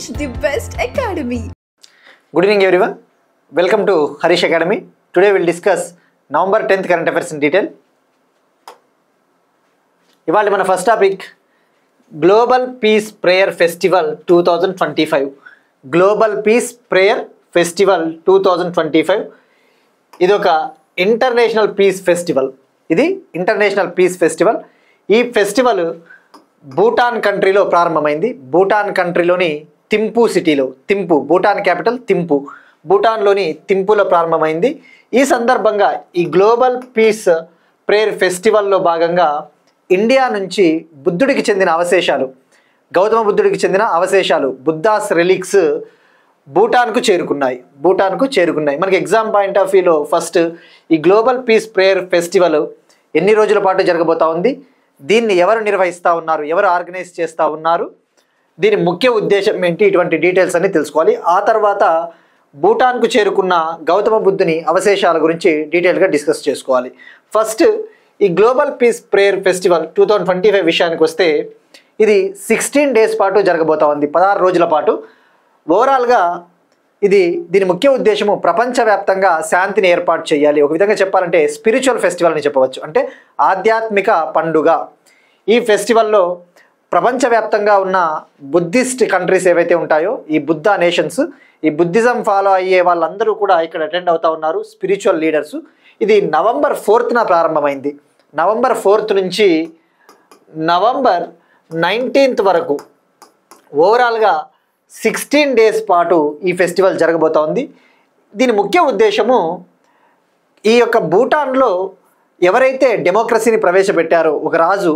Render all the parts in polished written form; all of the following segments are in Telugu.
the best academy. Good evening everyone. Welcome to Harish Academy. Today we will discuss November 10th current affairs in detail. ఇవాళ మన first topic global peace prayer festival 2025. Global peace prayer festival 2025 ఇది ఒక ఇంటర్నేషనల్ పీస్ ఫెస్టివల్. ఈ ఫెస్టివల్ భూటాన్ కంట్రీలో ప్రారంభమైంది. భూటాన్ కంట్రీలోని థింపు సిటీలో, భూటాన్ క్యాపిటల్ థింపు, భూటాన్లోని థింపులో ప్రారంభమైంది. ఈ సందర్భంగా ఈ గ్లోబల్ పీస్ ప్రేయర్ ఫెస్టివల్లో భాగంగా ఇండియా నుంచి బుద్ధుడికి చెందిన అవశేషాలు, గౌతమ బుద్ధుడికి చెందిన అవశేషాలు, బుద్ధాస్ రెలిక్స్ భూటాన్కు చేరుకున్నాయి. మనకి ఎగ్జామ్ పాయింట్ ఆఫ్ వ్యూలో ఫస్ట్ ఈ గ్లోబల్ పీస్ ప్రేయర్ ఫెస్టివల్ ఎన్ని రోజుల పాటు జరగబోతా ఉంది, దీన్ని ఎవరు నిర్వహిస్తూ ఉన్నారు, ఎవరు ఆర్గనైజ్ చేస్తూ ఉన్నారు, దీని ముఖ్య ఉద్దేశం ఏంటి, ఇటువంటి డీటెయిల్స్ అన్ని తెలుసుకోవాలి. ఆ తర్వాత భూటాన్కు చేరుకున్న గౌతమ బుద్ధుని అవశేషాల గురించి డీటెయిల్గా డిస్కస్ చేసుకోవాలి. ఫస్ట్ ఈ గ్లోబల్ పీస్ ప్రేయర్ ఫెస్టివల్ 2025 విషయానికి వస్తే ఇది 16 డేస్ పాటు జరగబోతా ఉంది, 16 రోజుల పాటు. ఓవరాల్గా దీని ముఖ్య ఉద్దేశము ప్రపంచవ్యాప్తంగా శాంతిని ఏర్పాటు చేయాలి. ఒక విధంగా చెప్పాలంటే స్పిరిచువల్ ఫెస్టివల్ అని చెప్పవచ్చు, అంటే ఆధ్యాత్మిక పండుగ. ఈ ఫెస్టివల్లో ప్రపంచవ్యాప్తంగా ఉన్న బుద్ధిస్ట్ కంట్రీస్ ఏవైతే ఉంటాయో, ఈ బుద్ధా నేషన్స్, ఈ బుద్ధిజం ఫాలో అయ్యే వాళ్ళందరూ కూడా ఇక్కడ అటెండ్ అవుతూ ఉన్నారు, స్పిరిచువల్ లీడర్స్. ఇది November 4th ప్రారంభమైంది. November 4th నుంచి November 19th వరకు ఓవరాల్గా 16 డేస్ పాటు ఈ ఫెస్టివల్ జరగబోతా ఉంది. దీని ముఖ్య ఉద్దేశము ఈ యొక్క భూటాన్లో ఎవరైతే డెమోక్రసీని ప్రవేశపెట్టారో ఒక రాజు,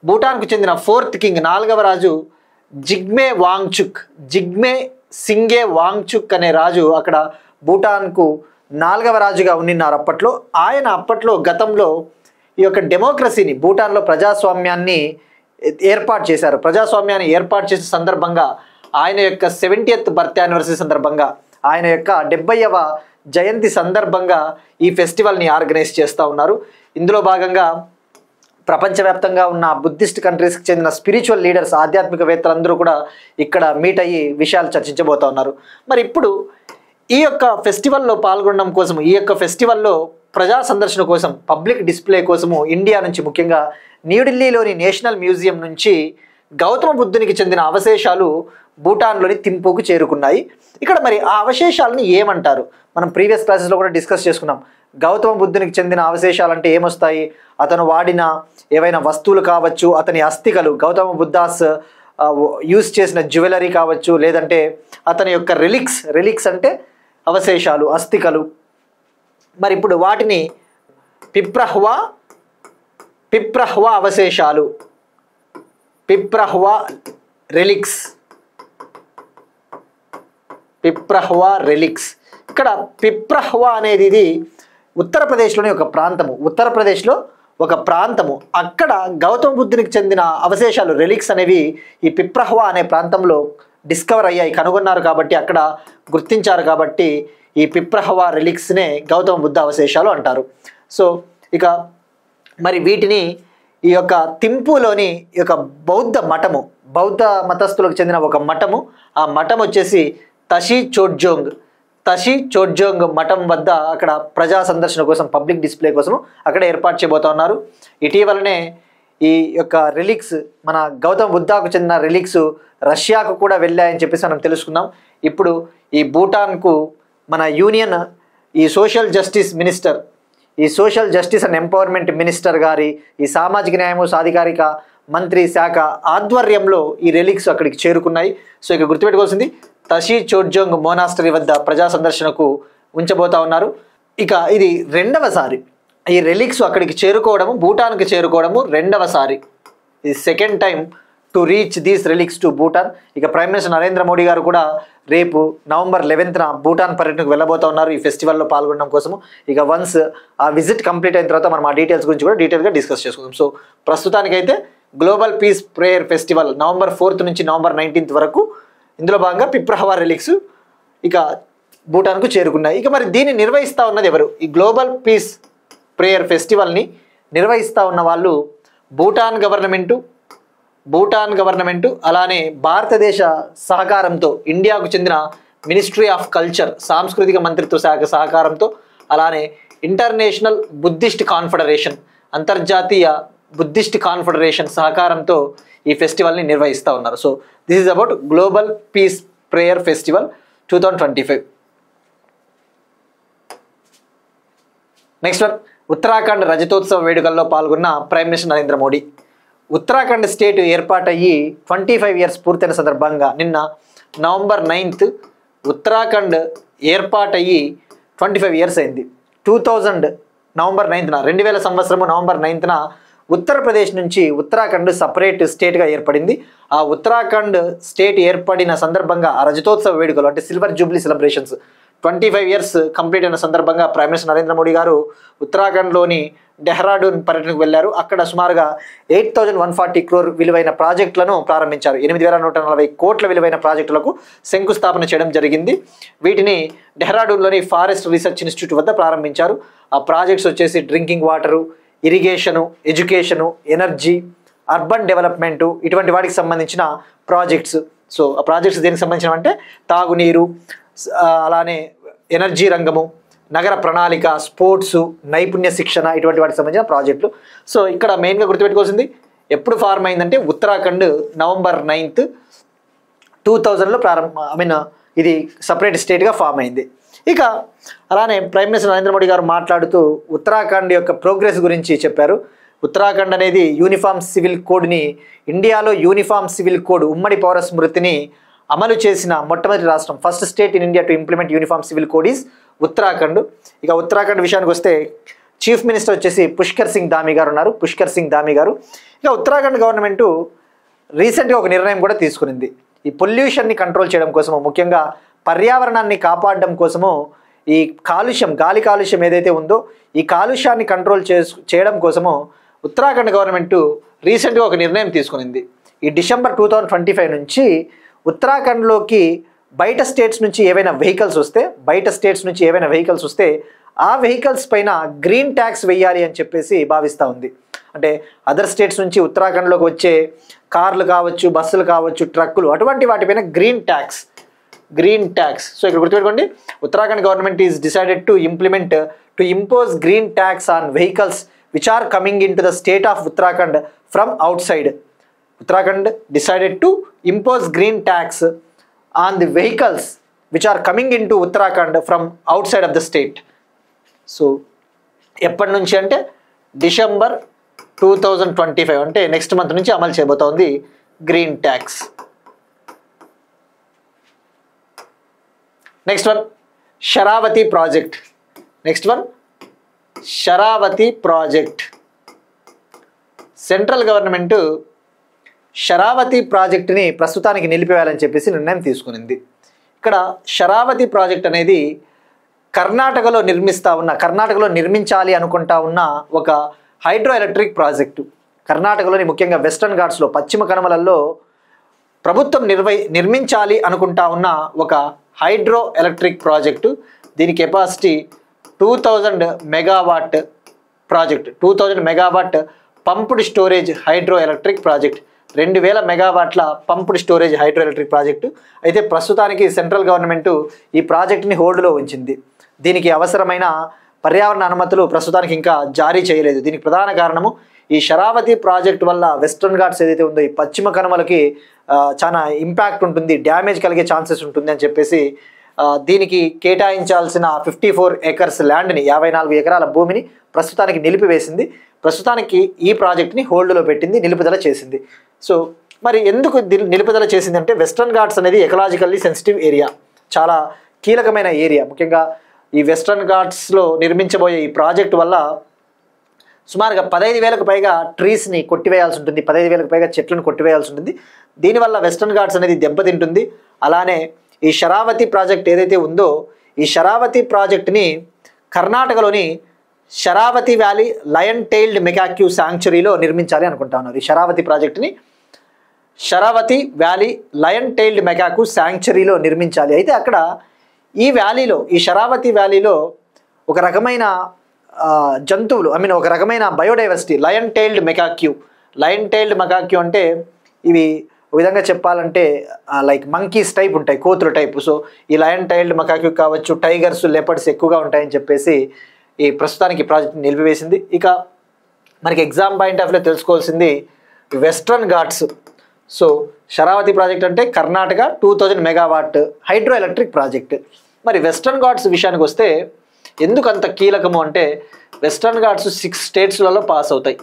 భూటాన్కు చెందిన 4th కింగ్, 4వ రాజు జిగ్మే సింగే వాంగ్చుక్ అనే రాజు అక్కడ భూటాన్కు 4వ రాజుగా ఉన్నారు అప్పట్లో. ఆయన గతంలో ఈ యొక్క డెమోక్రసీని, భూటాన్లో ప్రజాస్వామ్యాన్ని ఏర్పాటు చేసే సందర్భంగా ఆయన యొక్క 70th బర్త్ యానివర్సరీ సందర్భంగా, ఆయన యొక్క 70వ జయంతి సందర్భంగా ఈ ఫెస్టివల్ని ఆర్గనైజ్ చేస్తూ ఉన్నారు. ఇందులో భాగంగా ప్రపంచవ్యాప్తంగా ఉన్న బుద్ధిస్ట్ కంట్రీస్కి చెందిన స్పిరిచువల్ లీడర్స్, ఆధ్యాత్మికవేత్తలందరూ కూడా ఇక్కడ మీట్ అయ్యి విషయాలు చర్చించబోతూ ఉన్నారు. మరి ఇప్పుడు ఈ యొక్క ఫెస్టివల్లో పాల్గొనడం కోసం, ఈ యొక్క ఫెస్టివల్లో ప్రజా సందర్శన కోసం, పబ్లిక్ డిస్ప్లే కోసము ఇండియా నుంచి, ముఖ్యంగా న్యూఢిల్లీలోని నేషనల్ మ్యూజియం నుంచి గౌతమ బుద్ధునికి చెందిన అవశేషాలు భూటాన్లోని థింపుకు చేరుకున్నాయి. ఇక్కడ మరి ఆ అవశేషాలని ఏమంటారు, మనం ప్రీవియస్ క్లాసెస్లో కూడా డిస్కస్ చేసుకున్నాం. గౌతమ బుద్ధునికి చెందిన అవశేషాలు అంటే ఏమొస్తాయి, అతను వాడిన ఏవైనా వస్తువులు కావచ్చు, అతని అస్థికలు, గౌతమ బుద్ధాస్ యూజ్ చేసిన జ్యువెలరీ కావచ్చు, లేదంటే అతని యొక్క రిలిక్స్ అంటే అవశేషాలు, అస్థికలు. మరి ఇప్పుడు వాటిని పిప్రహ్వా అవశేషాలు, పిప్రహ్వా రెలిక్స్. ఇక్కడ పిప్రహ్వా అనేది ఇది ఉత్తరప్రదేశ్లోని ఒక ప్రాంతము. అక్కడ గౌతమ బుద్ధునికి చెందిన అవశేషాలు, రెలిక్స్ అనేవి ఈ పిప్రహ్వా అనే ప్రాంతంలో డిస్కవర్ అయ్యాయి, కనుగొన్నారు. కాబట్టి అక్కడ గుర్తించారు. కాబట్టి ఈ పిప్రహ్వా రెలిక్స్నే గౌతమ బుద్ధ అవశేషాలు అంటారు. సో ఇక మరి వీటిని ఈ యొక్క థింపులోని ఈ యొక్క బౌద్ధ మతస్థులకు చెందిన ఒక మఠము, ఆ మఠం వచ్చేసి తషి చోడ్జోంగ్ మఠం వద్ద అక్కడ ప్రజా సందర్శన కోసం, పబ్లిక్ డిస్ప్లే కోసం అక్కడ ఏర్పాటు చేయబోతా ఉన్నారు. ఇటీవలనే ఈ యొక్క రెలిక్స్, మన గౌతమ బుద్ధాకు చెందిన రెలిక్స్ రష్యాకు కూడా వెళ్ళాయని చెప్పేసి మనం తెలుసుకుందాం. ఇప్పుడు ఈ భూటాన్కు మన యూనియన్ ఈ social justice and empowerment minister గారి ఈ సామాజిక న్యాయము సాధికారిక మంత్రి శాఖ ఆధ్వర్యంలో ఈ రెలిక్స్ అక్కడికి చేరుకున్నాయి. సో ఇక గుర్తుపెట్టుకోవాల్సింది, తషి చోడ్జోంగ్ మోనాస్టరీ వద్ద ప్రజా సందర్శనకు ఉంచబోతా ఉన్నారు. ఇక ఇది రెండవసారి ఈ రెలిక్స్ అక్కడికి చేరుకోవడము, భూటాన్కి చేరుకోవడము రెండవసారి. ఇది second time to reach these relics to Bhutan. ఇక ప్రైమ్ మినిస్టర్ నరేంద్ర మోడీ గారు కూడా రేపు November 11th భూటాన్ పర్యటనకు వెళ్ళబోతా ఉన్నారు ఈ ఫెస్టివల్లో పాల్గొనడం కోసము. ఇక వన్స్ ఆ విజిట్ కంప్లీట్ అయిన తర్వాత మనం ఆ డీటెయిల్స్ గురించి కూడా డీటెయిల్గా డిస్కస్ చేసుకుందాం. సో ప్రస్తుతానికైతే global peace prayer festival November 4th నుంచి November 19th వరకు, ఇందులో భాగంగా పిప్రహ్వా రెలిక్స్ ఇక భూటాన్కు చేరుకున్నాయి. ఇక మరి దీన్ని నిర్వహిస్తూ ఉన్నది ఎవరు? ఈ గ్లోబల్ పీస్ ప్రేయర్ ఫెస్టివల్ని నిర్వహిస్తూ ఉన్న వాళ్ళు భూటాన్ గవర్నమెంటు, భూటాన్ గవర్నమెంట్ అలానే భారతదేశ సహకారంతో ఇండియాకు చెందిన మినిస్ట్రీ ఆఫ్ కల్చర్ సాంస్కృతిక మంత్రిత్వ శాఖ సహకారంతో అలానే ఇంటర్నేషనల్ బుద్ధిస్ట్ కాన్ఫెడరేషన్ అంతర్జాతీయ బుద్ధిస్ట్ కాన్ఫెడరేషన్ సహకారంతో ఈ ఫెస్టివల్ని నిర్వహిస్తూ ఉన్నారు. So this is about global peace prayer festival 2025. Next one, Uttarakhand రజతోత్సవ వేడుకల్లో పాల్గొన్న prime minister Narendra Modi. Uttarakhand state ఏర్పాటయ్యి 25 ఇయర్స్ పూర్తయిన సందర్భంగా నిన్న నవంబర్ 9th ఉత్తరాఖండ్ ఏర్పాటయ్యి 25 ఇయర్స్ అయింది. 2000 నవంబర్ 9th 2000 సంవత్సరము నవంబర్ 9th ఉత్తరప్రదేశ్ నుంచి ఉత్తరాఖండ్ సపరేట్ స్టేట్గా ఏర్పడింది. ఆ ఉత్తరాఖండ్ స్టేట్ ఏర్పడిన సందర్భంగా ఆ రజతోత్సవ వేడుకలు అంటే silver Jubilee celebrations 25 years complete అయిన సందర్భంగా ప్రైమ్ మినిస్టర్ నరేంద్ర మోడీ గారు ఉత్తరాఖండ్లోని డెహ్రాడూన్ పర్యటనకు వెళ్లారు. అక్కడ సుమారుగా 8140 crore విలువైన ప్రాజెక్టులను ప్రారంభించారు. 8140 కోట్ల విలువైన ప్రాజెక్టులకు శంకుస్థాపన చేయడం జరిగింది. వీటిని డెహ్రాడూన్లోని ఫారెస్ట్ రీసెర్చ్ ఇన్స్టిట్యూట్ వద్ద ప్రారంభించారు. ఆ ప్రాజెక్ట్స్ వచ్చేసి drinking water, irrigation, education, energy, urban development, ఇటువంటి వాటికి సంబంధించిన ప్రాజెక్ట్స్. సో ఆ ప్రాజెక్ట్స్ దేనికి సంబంధించిన అంటే తాగునీరు, అలానే ఎనర్జీ రంగము, నగర ప్రణాళిక, స్పోర్ట్స్, నైపుణ్య శిక్షణ, ఇటువంటి వాటికి సంబంధించిన ప్రాజెక్టులు. సో ఇక్కడ మెయిన్గా గుర్తుపెట్టుకోవాల్సింది ఎప్పుడు ఫార్మ్ అయిందంటే ఉత్తరాఖండ్ నవంబర్ 9th 2000లో ఇది సపరేట్ స్టేట్గా ఫామ్ అయింది. ఇక అలానే ప్రైమ్ మినిస్టర్ నరేంద్ర మోడీ గారు మాట్లాడుతూ ఉత్తరాఖండ్ యొక్క ప్రోగ్రెస్ గురించి చెప్పారు. ఉత్తరాఖండ్ అనేది యూనిఫామ్ సివిల్ కోడ్ని, ఇండియాలో యూనిఫామ్ సివిల్ కోడ్ ఉమ్మడి పౌర స్మృతిని అమలు చేసిన మొట్టమొదటి రాష్ట్రం, first state in India to implement uniform civil code is Uttarakhand. ఇక ఉత్తరాఖండ్ విషయానికి వస్తే చీఫ్ మినిస్టర్ వచ్చేసి పుష్కర్ సింగ్ ధామీ గారు ఉన్నారు. పుష్కర్ సింగ్ ధామీ గారు. ఇక ఉత్తరాఖండ్ గవర్నమెంటు రీసెంట్గా ఒక నిర్ణయం కూడా తీసుకునింది. ఈ పొల్యూషన్ని కంట్రోల్ చేయడం కోసము, ముఖ్యంగా పర్యావరణాన్ని కాపాడడం కోసము, ఈ కాలుష్యం, గాలి కాలుష్యం ఏదైతే ఉందో ఈ కాలుష్యాన్ని కంట్రోల్ చేయడం కోసము ఉత్తరాఖండ్ గవర్నమెంటు రీసెంట్గా ఒక నిర్ణయం తీసుకునింది. ఈ డిసెంబర్ 2025 నుంచి ఉత్తరాఖండ్లోకి బయట స్టేట్స్ నుంచి ఏవైనా వెహికల్స్ వస్తే ఆ వెహికల్స్ పైన గ్రీన్ ట్యాక్స్ వెయ్యాలి అని చెప్పేసి భావిస్తూ ఉంది. అంటే అదర్ స్టేట్స్ నుంచి ఉత్తరాఖండ్లోకి వచ్చే కార్లు కావచ్చు, బస్సులు కావచ్చు, ట్రక్కులు, అటువంటి వాటిపైన గ్రీన్ ట్యాక్స్. సో ఇక్కడ గుర్తుపెట్టుకోండి, Uttarakhand government is decided to impose green tax on vehicles which are coming in to the state of Uttarakhand from outside. Uttarakhand decided to impose green tax on the vehicles which are coming into Uttarakhand from outside of the state. So, ఎప్పటి నుంచి అంటే డిసెంబర్ 2025 అంటే నెక్స్ట్ మంత్ నుంచి అమలు చేయబోతోంది green tax. Next one, Sharavathi project. Central government Sharavathi ప్రాజెక్టుని ప్రస్తుతానికి నిలిపివేయాలని చెప్పేసి నిర్ణయం తీసుకునింది. ఇక్కడ షరావతి ప్రాజెక్ట్ అనేది కర్ణాటకలో నిర్మించాలి అనుకుంటా ఉన్న ఒక హైడ్రో ఎలక్ట్రిక్ ప్రాజెక్టు. కర్ణాటకలోని ముఖ్యంగా వెస్టర్న్ ఘాట్స్లో, పశ్చిమ కనుమలలో ప్రభుత్వం నిర్మించాలి అనుకుంటా ఉన్న ఒక హైడ్రో ఎలక్ట్రిక్ ప్రాజెక్టు. దీని capacity 2000 megawatt project. 2000 megawatt pumped storage hydro electric project. 2000 మెగావాట్ల pumped storage hydro electric project. అయితే ప్రస్తుతానికి సెంట్రల్ గవర్నమెంటు ఈ ప్రాజెక్ట్ని హోల్డ్లో ఉంచింది. దీనికి అవసరమైన పర్యావరణ అనుమతులు ప్రస్తుతానికి ఇంకా జారీ చేయలేదు. దీనికి ప్రధాన కారణము ఈ షరావతి ప్రాజెక్ట్ వల్ల వెస్ట్రన్ ఘాట్స్ ఏదైతే ఉందో ఈ పశ్చిమ కనుమలకి చాలా ఇంపాక్ట్ ఉంటుంది, డ్యామేజ్ కలిగే ఛాన్సెస్ ఉంటుంది అని చెప్పేసి దీనికి కేటాయించాల్సిన 54 acres ల్యాండ్ని, 54 ఎకరాల భూమిని ప్రస్తుతానికి నిలిపివేసింది. ప్రస్తుతానికి ఈ ప్రాజెక్ట్ని హోల్డ్లో పెట్టింది, నిలుపుదల చేసింది. సో మరి ఎందుకు నిలుపుదల చేసింది అంటే వెస్ట్రన్ ఘాట్స్ అనేది ఎకలాజికల్లీ సెన్సిటివ్ ఏరియా, చాలా కీలకమైన ఏరియా. ముఖ్యంగా ఈ వెస్ట్రన్ ఘాట్స్లో నిర్మించబోయే ఈ ప్రాజెక్ట్ వల్ల సుమారుగా 15,000కు పైగా ట్రీస్ని కొట్టివేయాల్సి ఉంటుంది, 15,000కు పైగా చెట్లను కొట్టివేయాల్సి ఉంటుంది. దీనివల్ల వెస్ట్రన్ ఘాట్స్ అనేది దెబ్బతింటుంది. అలానే ఈ షరావతి ప్రాజెక్ట్ ఏదైతే ఉందో ఈ షరావతి ప్రాజెక్ట్ని కర్ణాటకలోని షరావతి వ్యాలీ లయన్ టైల్డ్ మెకాక్యూ శాంక్చురీలో నిర్మించాలి అనుకుంటా ఉన్నారు. ఈ షరావతి ప్రాజెక్ట్ని షరావతి వ్యాలీ లయన్ టైల్డ్ మెకాక్యూ శాంక్చురీలో నిర్మించాలి. అయితే అక్కడ ఈ వ్యాలీలో, ఈ షరావతి వ్యాలీలో ఒక రకమైన జంతువులు, ఒక రకమైన బయోడైవర్సిటీ, లయన్ టైల్డ్ మెకాక్యూ అంటే ఇవి ఒక విధంగా చెప్పాలంటే లైక్ మంకీస్ టైప్ ఉంటాయి, కోతుల టైపు. సో ఈ లయన్ టైల్డ్ మకాకి కావచ్చు, టైగర్స్, లెపర్డ్స్ ఎక్కువగా ఉంటాయని చెప్పేసి ఈ ప్రస్తుతానికి ప్రాజెక్ట్ నిలిపివేసింది. ఇక మనకి ఎగ్జామ్ పాయింట్ ఆఫ్ వ్యూ తెలుసుకోవాల్సింది Western Ghats. So Sharavathi project అంటే Karnataka 2000 megawatt hydro electric project. మరి వెస్ట్రన్ ఘాట్స్ విషయానికి వస్తే ఎందుకు అంత కీలకము అంటే వెస్ట్రన్ ఘాట్స్ 6 స్టేట్స్లలో పాస్ అవుతాయి.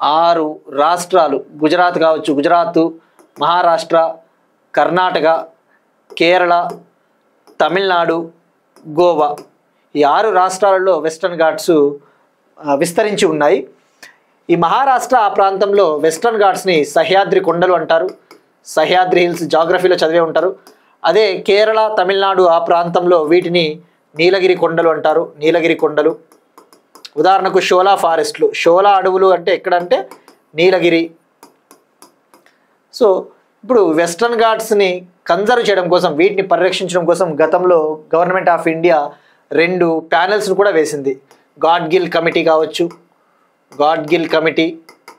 6 రాష్ట్రాలు, గుజరాత్ కావచ్చు, గుజరాత్, మహారాష్ట్ర, కర్ణాటక, కేరళ, తమిళనాడు, గోవా, ఈ 6 రాష్ట్రాలలో వెస్ట్రన్ ఘాట్స్ విస్తరించి ఉన్నాయి. ఈ మహారాష్ట్ర ఆ ప్రాంతంలో వెస్ట్రన్ ఘాట్స్ని సహ్యాద్రి కొండలు అంటారు. సహ్యాద్రి హిల్స్ జాగ్రఫీలో చదివే ఉంటారు. అదే కేరళ, తమిళనాడు ఆ ప్రాంతంలో వీటిని నీలగిరి కొండలు అంటారు. నీలగిరి కొండలు ఉదాహరణకు షోలా ఫారెస్ట్లు, షోలా అడవులు అంటే ఎక్కడంటే నీలగిరి. సో ఇప్పుడు వెస్ట్రన్ ఘాట్స్ని కన్జర్వ్ చేయడం కోసం, వీటిని పరిరక్షించడం కోసం గతంలో గవర్నమెంట్ ఆఫ్ ఇండియా 2 ప్యానెల్స్ను కూడా వేసింది. గాడ్గిల్ కమిటీ కావచ్చు, గాడ్గిల్ కమిటీ,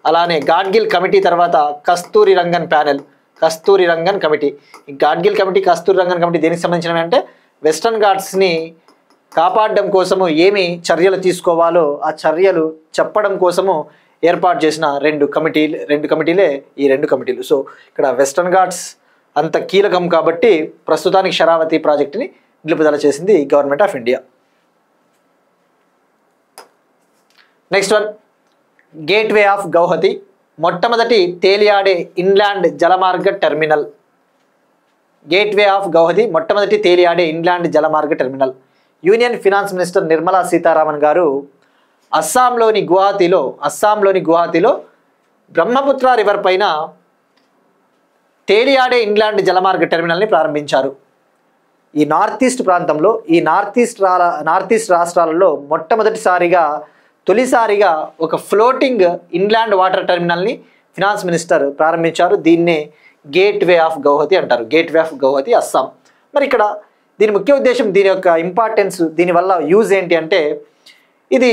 అలానే గాడ్గిల్ కమిటీ తర్వాత కస్తూరి రంగన్ ప్యానెల్, కస్తూరి రంగన్ కమిటీ. ఈ గాడ్గిల్ కమిటీ, కస్తూరి రంగన్ కమిటీ దేనికి సంబంధించినవి అంటే వెస్ట్రన్ ఘాట్స్ని కాపాడడం కోసము ఏమి చర్యలు తీసుకోవాలో ఆ చర్యలు చెప్పడం కోసము ఏర్పాటు చేసిన 2 కమిటీలే ఈ 2 కమిటీలు. సో ఇక్కడ వెస్ట్రన్ ఘాట్స్ అంత కీలకం కాబట్టి ప్రస్తుతానికి శరావతి ప్రాజెక్టుని నిలుపుదల చేసింది government of India. Next one, gateway of Guwahati, మొట్టమొదటి తేలియాడే ఇన్లాండ్ జలమార్గ టెర్మినల్. గేట్వే ఆఫ్ గౌహతి మొట్టమొదటి తేలియాడే ఇన్లాండ్ జలమార్గ terminal. Union finance minister Nirmala Sitharaman గారు అస్సాంలోని గువాహతిలో బ్రహ్మపుత్ర రివర్ పైన తేలియాడే ఇన్లాండ్ జలమార్గ టెర్మినల్ని ప్రారంభించారు. ఈ నార్త్ ఈస్ట్ ప్రాంతంలో, ఈ నార్త్ ఈస్ట్ రాష్ట్రాలలో తొలిసారిగా ఒక ఫ్లోటింగ్ ఇన్లాండ్ వాటర్ టెర్మినల్ని ఫినాన్స్ మినిస్టర్ ప్రారంభించారు. దీన్నే గేట్వే ఆఫ్ గౌహతి అంటారు. Gateway of Guwahati, Assam. మరి ఇక్కడ దీని ముఖ్య ఉద్దేశం, దీని యొక్క ఇంపార్టెన్స్, దీనివల్ల యూజ్ ఏంటి అంటే ఇది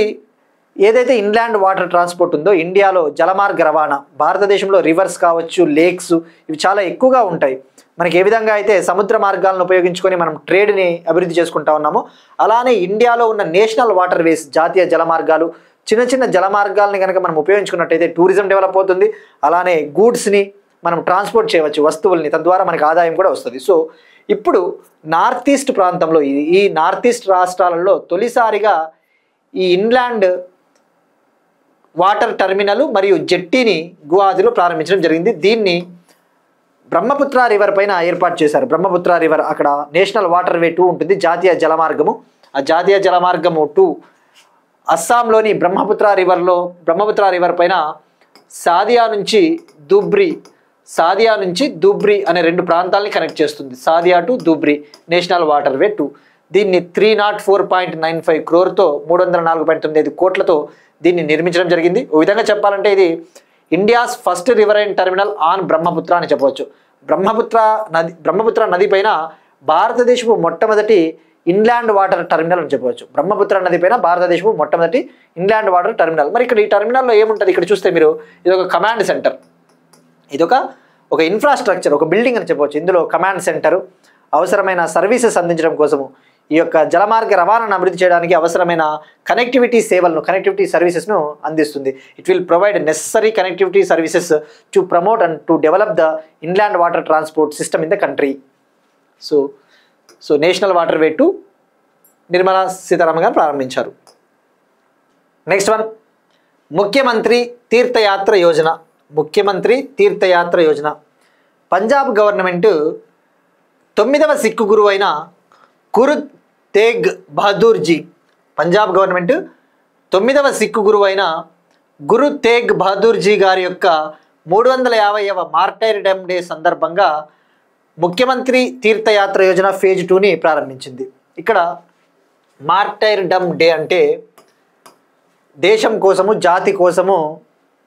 ఏదైతే ఇన్లాండ్ వాటర్ ట్రాన్స్పోర్ట్ ఉందో ఇండియాలో జలమార్గ రవాణా, భారతదేశంలో రివర్స్ కావచ్చు, లేక్స్ ఇవి చాలా ఎక్కువగా ఉంటాయి. మనకి ఏ విధంగా అయితే సముద్ర మార్గాలను ఉపయోగించుకొని మనం ట్రేడ్ని అభివృద్ధి చేసుకుంటా ఉన్నామో అలానే ఇండియాలో ఉన్న నేషనల్ వాటర్ వేస్, జాతీయ జలమార్గాలు, చిన్న జలమార్గాలని కనుక మనం ఉపయోగించుకున్నట్టయితే టూరిజం డెవలప్ అవుతుంది. అలానే గూడ్స్ని మనం ట్రాన్స్పోర్ట్ చేయవచ్చు, వస్తువుల్ని, తద్వారా మనకు ఆదాయం కూడా వస్తుంది. సో ఇప్పుడు నార్త్ ఈస్ట్ ప్రాంతంలో, ఈ నార్త్ ఈస్ట్ రాష్ట్రాలలో తొలిసారిగా ఈ ఇన్లాండ్ వాటర్ టెర్మినల్ మరియు జెట్టీని గువాహతిలో ప్రారంభించడం జరిగింది. దీన్ని బ్రహ్మపుత్ర రివర్ పైన ఏర్పాటు చేశారు. బ్రహ్మపుత్ర రివర్, అక్కడ నేషనల్ వాటర్ వే 2 ఉంటుంది, జాతీయ జలమార్గము. ఆ జాతీయ జలమార్గము 2 అస్సాంలోని బ్రహ్మపుత్ర రివర్ పైన సాదియా నుంచి ధూబ్రి అనే 2 ప్రాంతాలని కనెక్ట్ చేస్తుంది. Sadia to Dhubri national waterway 2. దీన్ని 304.95 crore 304.95 కోట్లతో దీన్ని నిర్మించడం జరిగింది. ఓ విధంగా చెప్పాలంటే ఇది India's first riverine terminal on Brahmaputra అని చెప్పవచ్చు. బ్రహ్మపుత్ర నది పైన భారతదేశపు మొట్టమొదటి ఇన్లాండ్ వాటర్ టెర్మినల్ అని చెప్పవచ్చు. బ్రహ్మపుత్ర నది పైన భారతదేశపు మొట్టమొదటి ఇన్లాండ్ వాటర్ టెర్మినల్. మరి ఇక్కడ ఈ టెర్మినల్లో ఏముంటుంది, ఇక్కడ చూస్తే మీరు ఇది ఒక కమాండ్ సెంటర్, ఇది ఒక ఇన్ఫ్రాస్ట్రక్చర్, ఒక బిల్డింగ్ అని చెప్పవచ్చు. ఇందులో కమాండ్ సెంటర్ అవసరమైన సర్వీసెస్ అందించడం కోసము, ఈ యొక్క జలమార్గ రవాణాను అభివృద్ధి చేయడానికి అవసరమైన కనెక్టివిటీ సర్వీసెస్ను అందిస్తుంది. It will provide necessary connectivity services to promote and to develop the inland water transport system in the country. So national waterway 2 Nirmala Sitharaman గారు ప్రారంభించారు. నెక్స్ట్ వన్, ముఖ్యమంత్రి తీర్థయాత్ర యోజన. పంజాబ్ గవర్నమెంట్ 9వ సిక్కు గురువు అయిన గురు తేగ్ బహదూర్ జీ, పంజాబ్ గవర్నమెంట్ 9వ సిక్కు గురువు అయిన గురు తేగ్ బహదూర్ జీ గారి యొక్క 350వ మార్టైర్డమ్ డే సందర్భంగా ముఖ్యమంత్రి తీర్థయాత్ర యోజన ఫేజ్ 2ని ప్రారంభించింది. ఇక్కడ మార్టైర్డమ్ డే అంటే దేశం కోసము, జాతి కోసము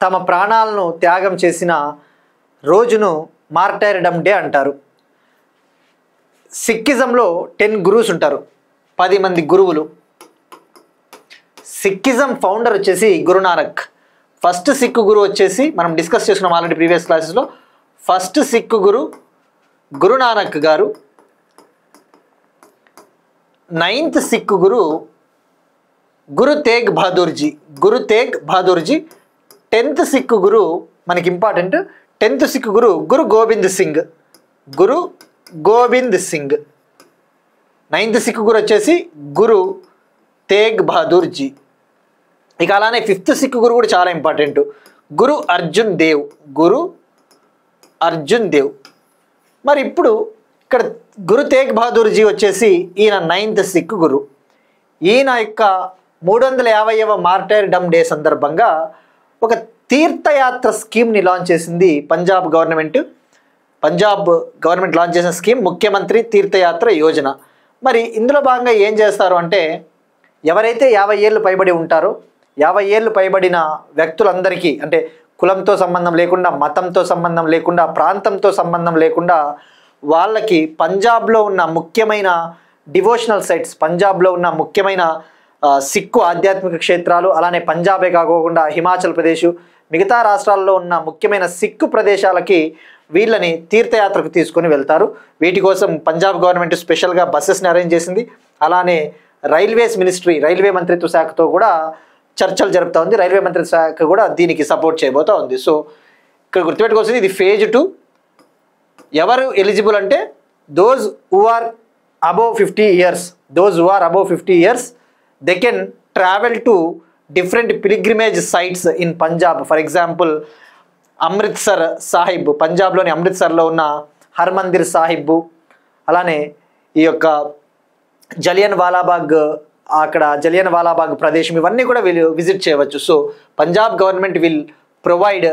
తమ ప్రాణాలను త్యాగం చేసిన రోజును మార్టైర్డమ్ డే అంటారు. సిక్కిజంలో 10 గురువుస్ ఉంటారు, 10 మంది గురువులు. సిక్కిజం ఫౌండర్ వచ్చేసి గురునానక్. ఫస్ట్ సిక్కు గురు వచ్చేసి మనం డిస్కస్ చేసుకున్నాం ఆల్రెడీ ప్రీవియస్ క్లాసెస్లో. ఫస్ట్ సిక్కు గురు గురునానక్ గారు, 9th సిక్కు గురు గురు తేగ్ బహదూర్జీ, 10th సిక్కు గురు మనకి ఇంపార్టెంట్, 10th సిక్కు గురు గురు గోబింద్ సింగ్, 9th సిక్కు గురు వచ్చేసి గురు తేగ్ బహదూర్జీ. ఇక అలానే 5th సిక్కు గురు కూడా చాలా ఇంపార్టెంట్, గురు అర్జున్ దేవ్. మరి ఇప్పుడు ఇక్కడ గురు తేగ్ బహదూర్జీ వచ్చేసి ఈయన 9th సిక్కు గురు. ఈయన యొక్క 350వ మార్టైర్డమ్ డే సందర్భంగా ఒక తీర్థయాత్ర స్కీమ్ని లాంచ్ చేసింది పంజాబ్ గవర్నమెంట్ లాంచ్ చేసిన స్కీమ్ ముఖ్యమంత్రి తీర్థయాత్ర యోజన. మరి ఇందులో భాగంగా ఏం చేస్తారు అంటే, ఎవరైతే 50 ఏళ్ళు పైబడి ఉంటారో 50 ఏళ్ళు పైబడిన వ్యక్తులందరికీ, అంటే కులంతో సంబంధం లేకుండా, మతంతో సంబంధం లేకుండా, ప్రాంతంతో సంబంధం లేకుండా వాళ్ళకి పంజాబ్లో ఉన్న ముఖ్యమైన డివోషనల్ సైట్స్, పంజాబ్లో ఉన్న ముఖ్యమైన సిక్కు ఆధ్యాత్మిక క్షేత్రాలు, అలానే పంజాబే కాకుండా హిమాచల్ ప్రదేశ్, మిగతా రాష్ట్రాల్లో ఉన్న ముఖ్యమైన సిక్కు ప్రదేశాలకి వీళ్ళని తీర్థయాత్రకు తీసుకొని వెళ్తారు. వీటి కోసం పంజాబ్ గవర్నమెంట్ స్పెషల్గా బస్సెస్ని అరేంజ్ చేసింది. అలానే రైల్వే మంత్రిత్వ శాఖతో కూడా చర్చలు జరుపుతూ ఉంది. రైల్వే మంత్రిత్వ శాఖ కూడా దీనికి సపోర్ట్ చేయబోతూ ఉంది. సో ఇక్కడ గుర్తుపెట్టుకోవాల్సింది, ఇది phase 2. ఎవరు ఎలిజిబుల్ అంటే those who are above 50 years, they can travel to different pilgrimage sites in Punjab. For example, Amritsar Sahib, పంజాబ్లోని అమృత్సర్లో ఉన్న హర్మందిర్ సాహిబ్, అలానే ఈ యొక్క జలియన్ వాలాబాగ్ ప్రదేశం, ఇవన్నీ కూడా వీళ్ళు విజిట్ చేయవచ్చు. So Punjab government will provide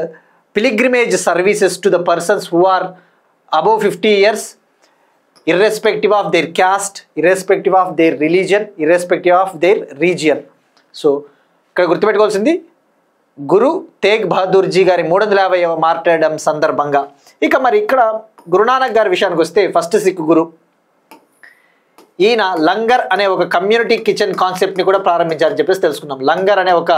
pilgrimage services to the persons who are above 50 years, irrespective of their caste, irrespective of their religion, irrespective of their region. So ఇక్కడ గుర్తుపెట్టుకోవాల్సింది గురు తేగ్ బహదూర్జీ గారి 350వ మార్టైర్డమ్ సందర్భంగా. ఇక మరి ఇక్కడ గురునానక్ గారి విషయానికి వస్తే, ఫస్ట్ సిక్కు గురు ఈయన లంగర్ అనే ఒక కమ్యూనిటీ కిచెన్ కాన్సెప్ట్ని కూడా ప్రారంభించారని చెప్పేసి తెలుసుకున్నాం. లంగర్ అనే ఒక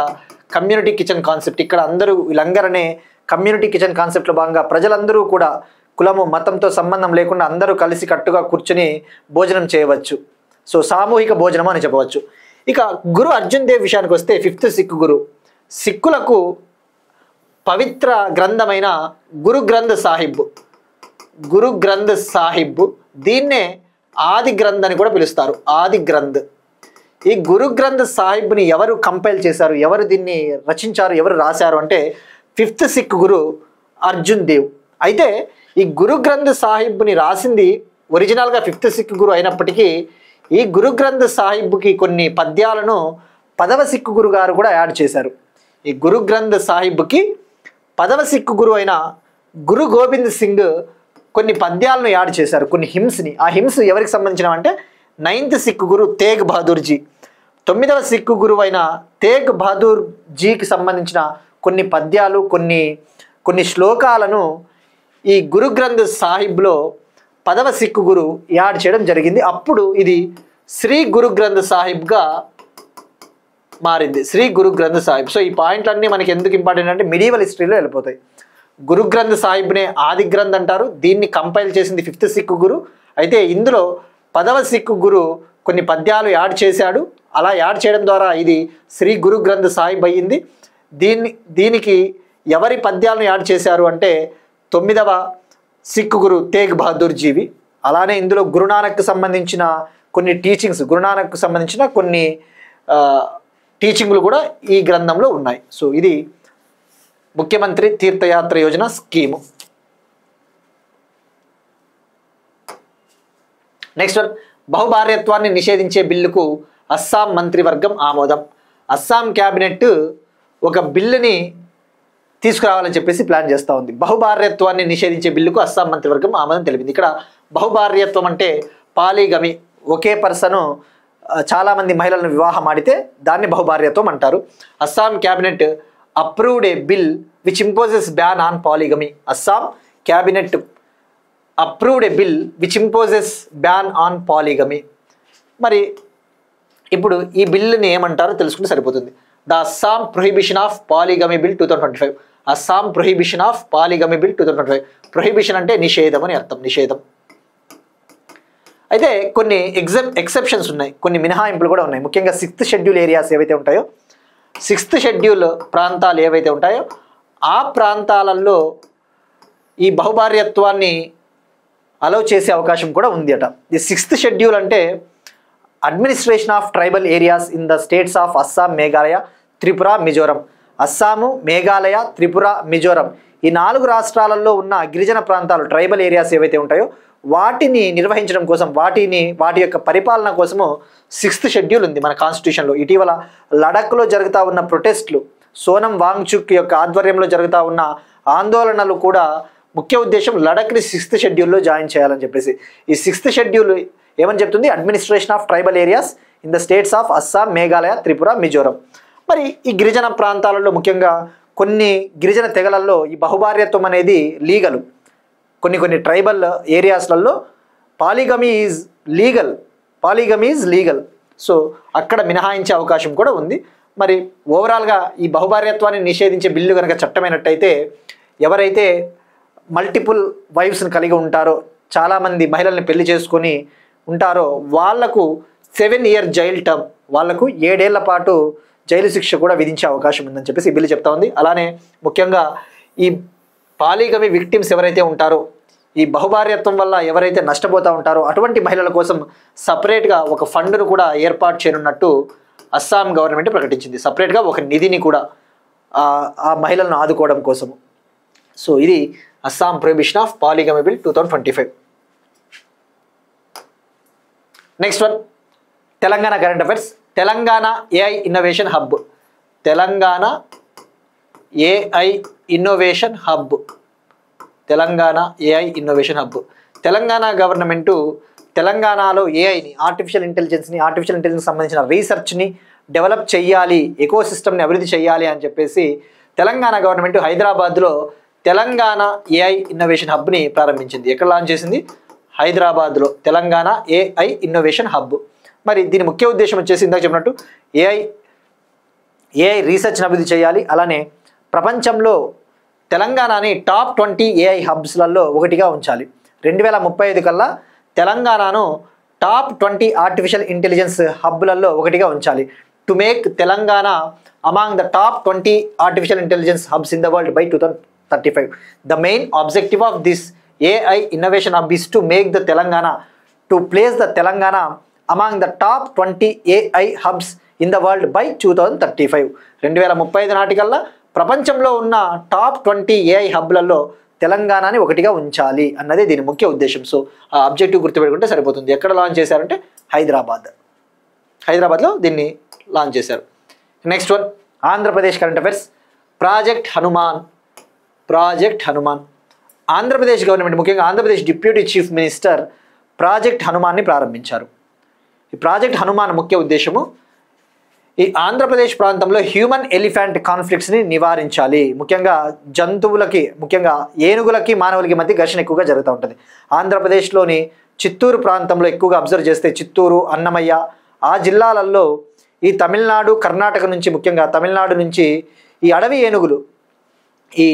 కమ్యూనిటీ కిచెన్ కాన్సెప్ట్, ఇక్కడ అందరూ లంగర్ అనే కమ్యూనిటీ కిచెన్ కాన్సెప్ట్లో భాగంగా ప్రజలందరూ కూడా కులము మతంతో సంబంధం లేకుండా అందరూ కలిసి కట్టుగా కూర్చొని భోజనం చేయవచ్చు. సో సామూహిక భోజనం అని చెప్పవచ్చు. ఇక గురు అర్జున్ దేవ్ విషయానికి వస్తే, 5th సిక్కు గురు సిక్కులకు పవిత్ర గ్రంథమైన గురు గ్రంథ్ సాహిబ్, దీన్నే ఆది గ్రంథ్ అని కూడా పిలుస్తారు. ఆది గ్రంథ్. ఈ గురు గ్రంథ్ సాహిబ్ని ఎవరు కంపైల్ చేశారు, ఎవరు దీన్ని రచించారు, ఎవరు రాశారు అంటే 5th సిక్కు గురు అర్జున్ దేవ్. అయితే ఈ గురు గ్రంథ్ సాహిబ్ని రాసింది ఒరిజినల్గా 5th సిక్కు గురు అయినప్పటికీ, ఈ గురు గ్రంథ్ సాహిబ్కి కొన్ని పద్యాలను 10వ సిక్కు గురు గారు కూడా యాడ్ చేశారు. ఈ గురు గ్రంథ్ సాహిబ్కి 10వ సిక్కు గురు అయిన గురు గోబింద్ సింగ్ కొన్ని పద్యాలను యాడ్ చేశారు, కొన్ని హిమ్స్ని. ఆ హిమ్స్ ఎవరికి సంబంధించినవంటే 9th సిక్కు గురు తేగ్ బహదూర్జీ, 9వ సిక్కు గురు అయిన తేగ్ బహదూర్జీకి సంబంధించిన కొన్ని పద్యాలు, కొన్ని శ్లోకాలను ఈ గురు గ్రంథ్ సాహిబ్లో 10వ సిక్కు గురు యాడ్ చేయడం జరిగింది. అప్పుడు ఇది శ్రీ గురు గ్రంథ్ సాహిబ్గా మారింది, శ్రీ గురు గ్రంథ్ సాహిబ్. సో ఈ పాయింట్లన్నీ మనకి ఎందుకు ఇంపార్టెంట్ అంటే మిడివల్ హిస్టరీలో వెళ్ళిపోతాయి. గురు గ్రంథ్ సాహిబ్నే ఆది గ్రంథ్ అంటారు. దీన్ని కంపైల్ చేసింది 5th సిక్కు గురు. అయితే ఇందులో 10వ సిక్కు గురు కొన్ని పద్యాలు యాడ్ చేశాడు. అలా యాడ్ చేయడం ద్వారా ఇది శ్రీ గురు గ్రంథ్ సాహిబ్ అయ్యింది. దీనికి ఎవరి పద్యాలను యాడ్ చేశారు అంటే 9వ సిక్కు గురు తేగ్ బహదూర్జీవి. అలానే ఇందులో గురునానక్కి సంబంధించిన కొన్ని గురునానక్కు సంబంధించిన కొన్ని టీచింగ్లు కూడా ఈ గ్రంథంలో ఉన్నాయి. సో ఇది ముఖ్యమంత్రి తీర్థయాత్ర యోజన స్కీము. నెక్స్ట్ వన్, బహుభార్యత్వాన్ని నిషేధించే బిల్లుకు అస్సాం మంత్రివర్గం ఆమోదం. అస్సాం క్యాబినెట్ ఒక బిల్లుని తీసుకురావాలని చెప్పేసి ప్లాన్ చేస్తూ ఉంది. బహుభార్యత్వాన్ని నిషేధించే బిల్లుకు అస్సాం మంత్రివర్గం ఆమోదం తెలిపింది. ఇక్కడ బహుభార్యత్వం అంటే పాలీగమి, ఒకే పర్సను చాలామంది మహిళలను వివాహం ఆడితే దాన్ని బహుభార్యత్వం అంటారు. Assam cabinet approved a bill which imposes ban on polygamy. Assam cabinet approved a bill which imposes ban on polygamy. మరి ఇప్పుడు ఈ బిల్లుని ఏమంటారో తెలుసుకుంటే సరిపోతుంది. The Assam prohibition of polygamy bill 2025. Assam prohibition of polygamy bill 2025. Prohibition అంటే నిషేధం అని అర్థం, నిషేధం. అయితే కొన్ని ఎక్సెప్షన్స్ ఉన్నాయి, కొన్ని మినహాయింపులు కూడా ఉన్నాయి. ముఖ్యంగా 6th షెడ్యూల్ ఏరియాస్ ఏవైతే ఉంటాయో, 6th షెడ్యూల్ ప్రాంతాలు ఏవైతే ఉంటాయో ఆ ప్రాంతాలలో ఈ బహుభార్యత్వాన్ని అలౌ చేసే అవకాశం కూడా ఉంది అట. ఈ 6th షెడ్యూల్ అంటే administration of tribal areas in the states of Assam, Meghalaya, Tripura, Mizoram. Assam, Meghalaya, Tripura, Mizoram ఈ 4 రాష్ట్రాలలో ఉన్న గిరిజన ప్రాంతాలు, ట్రైబల్ ఏరియాస్ ఏవైతే ఉంటాయో వాటిని నిర్వహించడం కోసం, వాటి యొక్క పరిపాలన కోసము 6th షెడ్యూల్ ఉంది మన కాన్స్టిట్యూషన్లో. ఇటీవల లడఖ్లో జరుగుతూ ఉన్న ప్రొటెస్ట్లు, సోనం వాంగ్చుక్ యొక్క ఆధ్వర్యంలో జరుగుతూ ఉన్న ఆందోళనలు కూడా ముఖ్య ఉద్దేశం లడఖ్ని 6th షెడ్యూల్లో జాయిన్ చేయాలని చెప్పేసి. ఈ 6th షెడ్యూల్ ఏమని చెప్తుంది? Administration of tribal areas in the states of Assam, Meghalaya, Tripura, Mizoram. మరి ఈ గిరిజన ప్రాంతాలలో ముఖ్యంగా కొన్ని గిరిజన తెగలలో ఈ బహుభార్యత్వం అనేది లీగల్. కొన్ని ట్రైబల్ ఏరియాస్లలో పాలిగమీ ఈజ్ లీగల్. సో అక్కడ మినహాయించే అవకాశం కూడా ఉంది. మరి ఓవరాల్గా ఈ బహుభార్యత్వాన్ని నిషేధించే బిల్లు కనుక చట్టమైనట్టయితే ఎవరైతే మల్టిపుల్ వైఫ్స్ని కలిగి ఉంటారో, చాలామంది మహిళల్ని పెళ్లి చేసుకొని ఉంటారో వాళ్లకు 7 year జైలు టర్మ్, వాళ్లకు 7 ఏళ్ల పాటు జైలు శిక్ష కూడా విధించే అవకాశం ఉందని చెప్పేసి ఈ బిల్లు చెప్తా ఉంది. అలానే ముఖ్యంగా ఈ పాలిగమీ విక్టిమ్స్ ఎవరైతే ఉంటారో, ఈ బహుభార్యత్వం వల్ల ఎవరైతే నష్టపోతూ ఉంటారో అటువంటి మహిళల కోసం సపరేట్గా ఒక ఫండ్ను కూడా ఏర్పాటు చేయనున్నట్టు అస్సాం గవర్నమెంట్ ప్రకటించింది. సపరేట్గా ఒక నిధిని కూడా ఆ మహిళలను ఆదుకోవడం కోసము. సో ఇది Assam prohibition of polygamy bill 2025. Next one, Telangana current affairs. Telangana AI innovation hub. Telangana AI innovation hub. Telangana AI innovation hub. Telangana government తెలంగాణలో ఏఐని, ఆర్టిఫిషియల్ ఇంటెలిజెన్స్ సంబంధించిన రీసెర్చ్ని డెవలప్ చేయాలి, ఎకో సిస్టమ్ని అభివృద్ధి చేయాలి అని చెప్పేసి తెలంగాణ గవర్నమెంట్ హైదరాబాద్లో తెలంగాణ ఏఐ ఇన్నోవేషన్ హబ్ని ప్రారంభించింది. ఎక్కడ లాంచ్ చేసింది? హైదరాబాద్లో తెలంగాణ ఏఐ ఇన్నోవేషన్ హబ్. మరి దీని ముఖ్య ఉద్దేశం వచ్చేసి ఇందాక చెప్పినట్టు ఏఐ రీసెర్చ్ని అభివృద్ధి చేయాలి. అలానే ప్రపంచంలో తెలంగాణని టాప్ 20 ఏఐ హబ్స్లలో ఒకటిగా ఉంచాలి. 2035 కల్లా తెలంగాణను టాప్ 20 ఆర్టిఫిషియల్ ఇంటెలిజెన్స్ హబ్లలో ఒకటిగా ఉంచాలి. To make Telangana among the top 20 artificial intelligence hubs in the world by 2035. The main objective of this AI innovation hub is to make the place the Telangana among the top 20 AI hubs in the world by 2035. 2035 నాటికల్లా ప్రపంచంలో ఉన్న టాప్ 20 ఏఐ హబ్లలో తెలంగాణని ఒకటిగా ఉంచాలి అన్నదే దీని ముఖ్య ఉద్దేశం. సో ఆ ఆబ్జెక్టివ్ గుర్తుపెట్టుకుంటే సరిపోతుంది. ఎక్కడ లాంచ్ చేశారంటే హైదరాబాద్లో దీన్ని లాంచ్ చేశారు. Next one, Andhra Pradesh current affairs. Project Hanuman. Andhra Pradesh government, ముఖ్యంగా Andhra Pradesh deputy chief minister project హనుమాన్ని ప్రారంభించారు. ఈ ప్రాజెక్ట్ హనుమాన్ ముఖ్య ఉద్దేశము ఈ ఆంధ్రప్రదేశ్ ప్రాంతంలో హ్యూమన్ ఎలిఫెంట్ కాన్ఫ్లిక్ట్స్ని నివారించాలి. ముఖ్యంగా జంతువులకి, ముఖ్యంగా ఏనుగులకి మానవులకి మధ్య ఘర్షణ ఎక్కువగా జరుగుతూ ఉంటుంది. ఆంధ్రప్రదేశ్లోని చిత్తూరు ప్రాంతంలో ఎక్కువగా అబ్జర్వ్ చేస్తే చిత్తూరు, అన్నమయ్య ఆ జిల్లాలలో ఈ తమిళనాడు, కర్ణాటక నుంచి, ముఖ్యంగా తమిళనాడు నుంచి ఈ అడవి ఏనుగులు, ఈ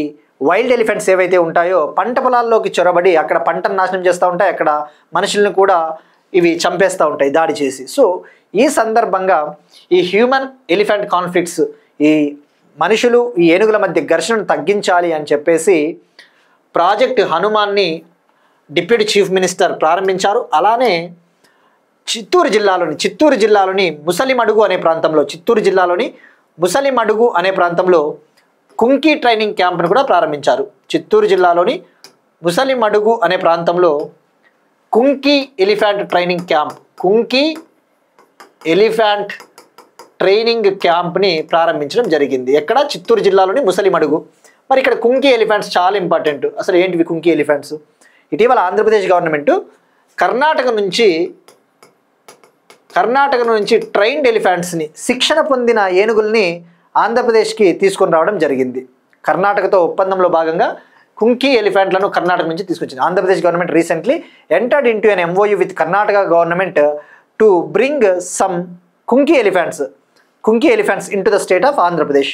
వైల్డ్ ఎలిఫెంట్స్ ఏవైతే ఉంటాయో పంట పొలాల్లోకి చొరబడి అక్కడ పంటను నాశనం చేస్తూ ఉంటాయి, అక్కడ మనుషులను కూడా ఇవి చంపేస్తూ ఉంటాయి దాడి చేసి. సో ఈ సందర్భంగా ఈ హ్యూమన్ ఎలిఫెంట్ కాన్ఫ్లిక్ట్స్, ఈ మనుషులు ఈ ఏనుగుల మధ్య ఘర్షణను తగ్గించాలి అని చెప్పేసి ప్రాజెక్ట్ హనుమాన్ని డిప్యూటీ చీఫ్ మినిస్టర్ ప్రారంభించారు. అలానే చిత్తూరు జిల్లాలోని ముసలిమడుగు అనే ప్రాంతంలో కుంకి ట్రైనింగ్ క్యాంప్ను కూడా ప్రారంభించారు. చిత్తూరు జిల్లాలోని ముసలిమడుగు అనే ప్రాంతంలో కుంకి ఎలిఫెంట్ ట్రైనింగ్ క్యాంప్ని ప్రారంభించడం జరిగింది. ఎక్కడ? చిత్తూరు జిల్లాలోని ముసలిమడుగు. మరి ఇక్కడ కుంకి ఎలిఫెంట్స్ చాలా ఇంపార్టెంట్. అసలు ఏంటివి కుంకి ఎలిఫెంట్స్? ఇటీవల ఆంధ్రప్రదేశ్ గవర్నమెంట్ కర్ణాటక నుంచి ట్రైన్డ్ ఎలిఫెంట్స్ని, శిక్షణ పొందిన ఏనుగుల్ని ఆంధ్రప్రదేశ్కి తీసుకొని రావడం జరిగింది. కర్ణాటకతో ఒప్పందంలో భాగంగా కుంకి ఎలిఫెంట్లను కర్ణాటక నుంచి తీసుకొచ్చింది. Andhra Pradesh government recently entered into an MOU with Karnataka government to bring some kumki elephants kumki elephants into the state of Andhra Pradesh.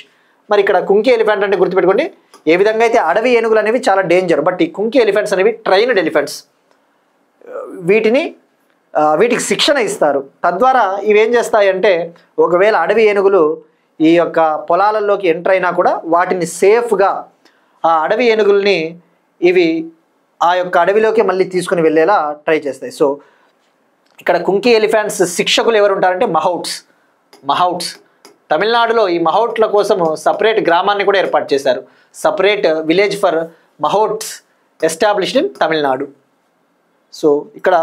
మరి ఇక్కడ కుంకి ఎలిఫెంట్ అంటే గుర్తుపెట్టుకోండి, ఏ విధంగా అయితే అడవి ఏనుగులు అనేవి చాలా డేంజర్, బట్ ఈ కుంకి ఎలిఫెంట్స్ అనేవి ట్రైన్డ్ ఎలిఫెంట్స్. వీటికి శిక్షణ ఇస్తారు. తద్వారా ఇవి ఏం చేస్తాయంటే ఒకవేళ అడవి ఏనుగులు ఈ యొక్క పొలాలలోకి ఎంటర్ అయినా కూడా వాటిని సేఫ్గా ఆ అడవి ఏనుగుల్ని ఇవి ఆ యొక్క అడవిలోకి మళ్ళీ తీసుకుని వెళ్ళేలా ట్రై చేస్తాయి. సో ఇక్కడ కుంకి ఎలిఫెంట్స్ శిక్షకులు ఎవరు ఉంటారంటే మహౌట్స్. తమిళనాడులో ఈ మహౌట్ల కోసం సపరేట్ గ్రామాన్ని కూడా ఏర్పాటు చేశారు. Separate village for mahouts established in Tamil Nadu. So ఇక్కడ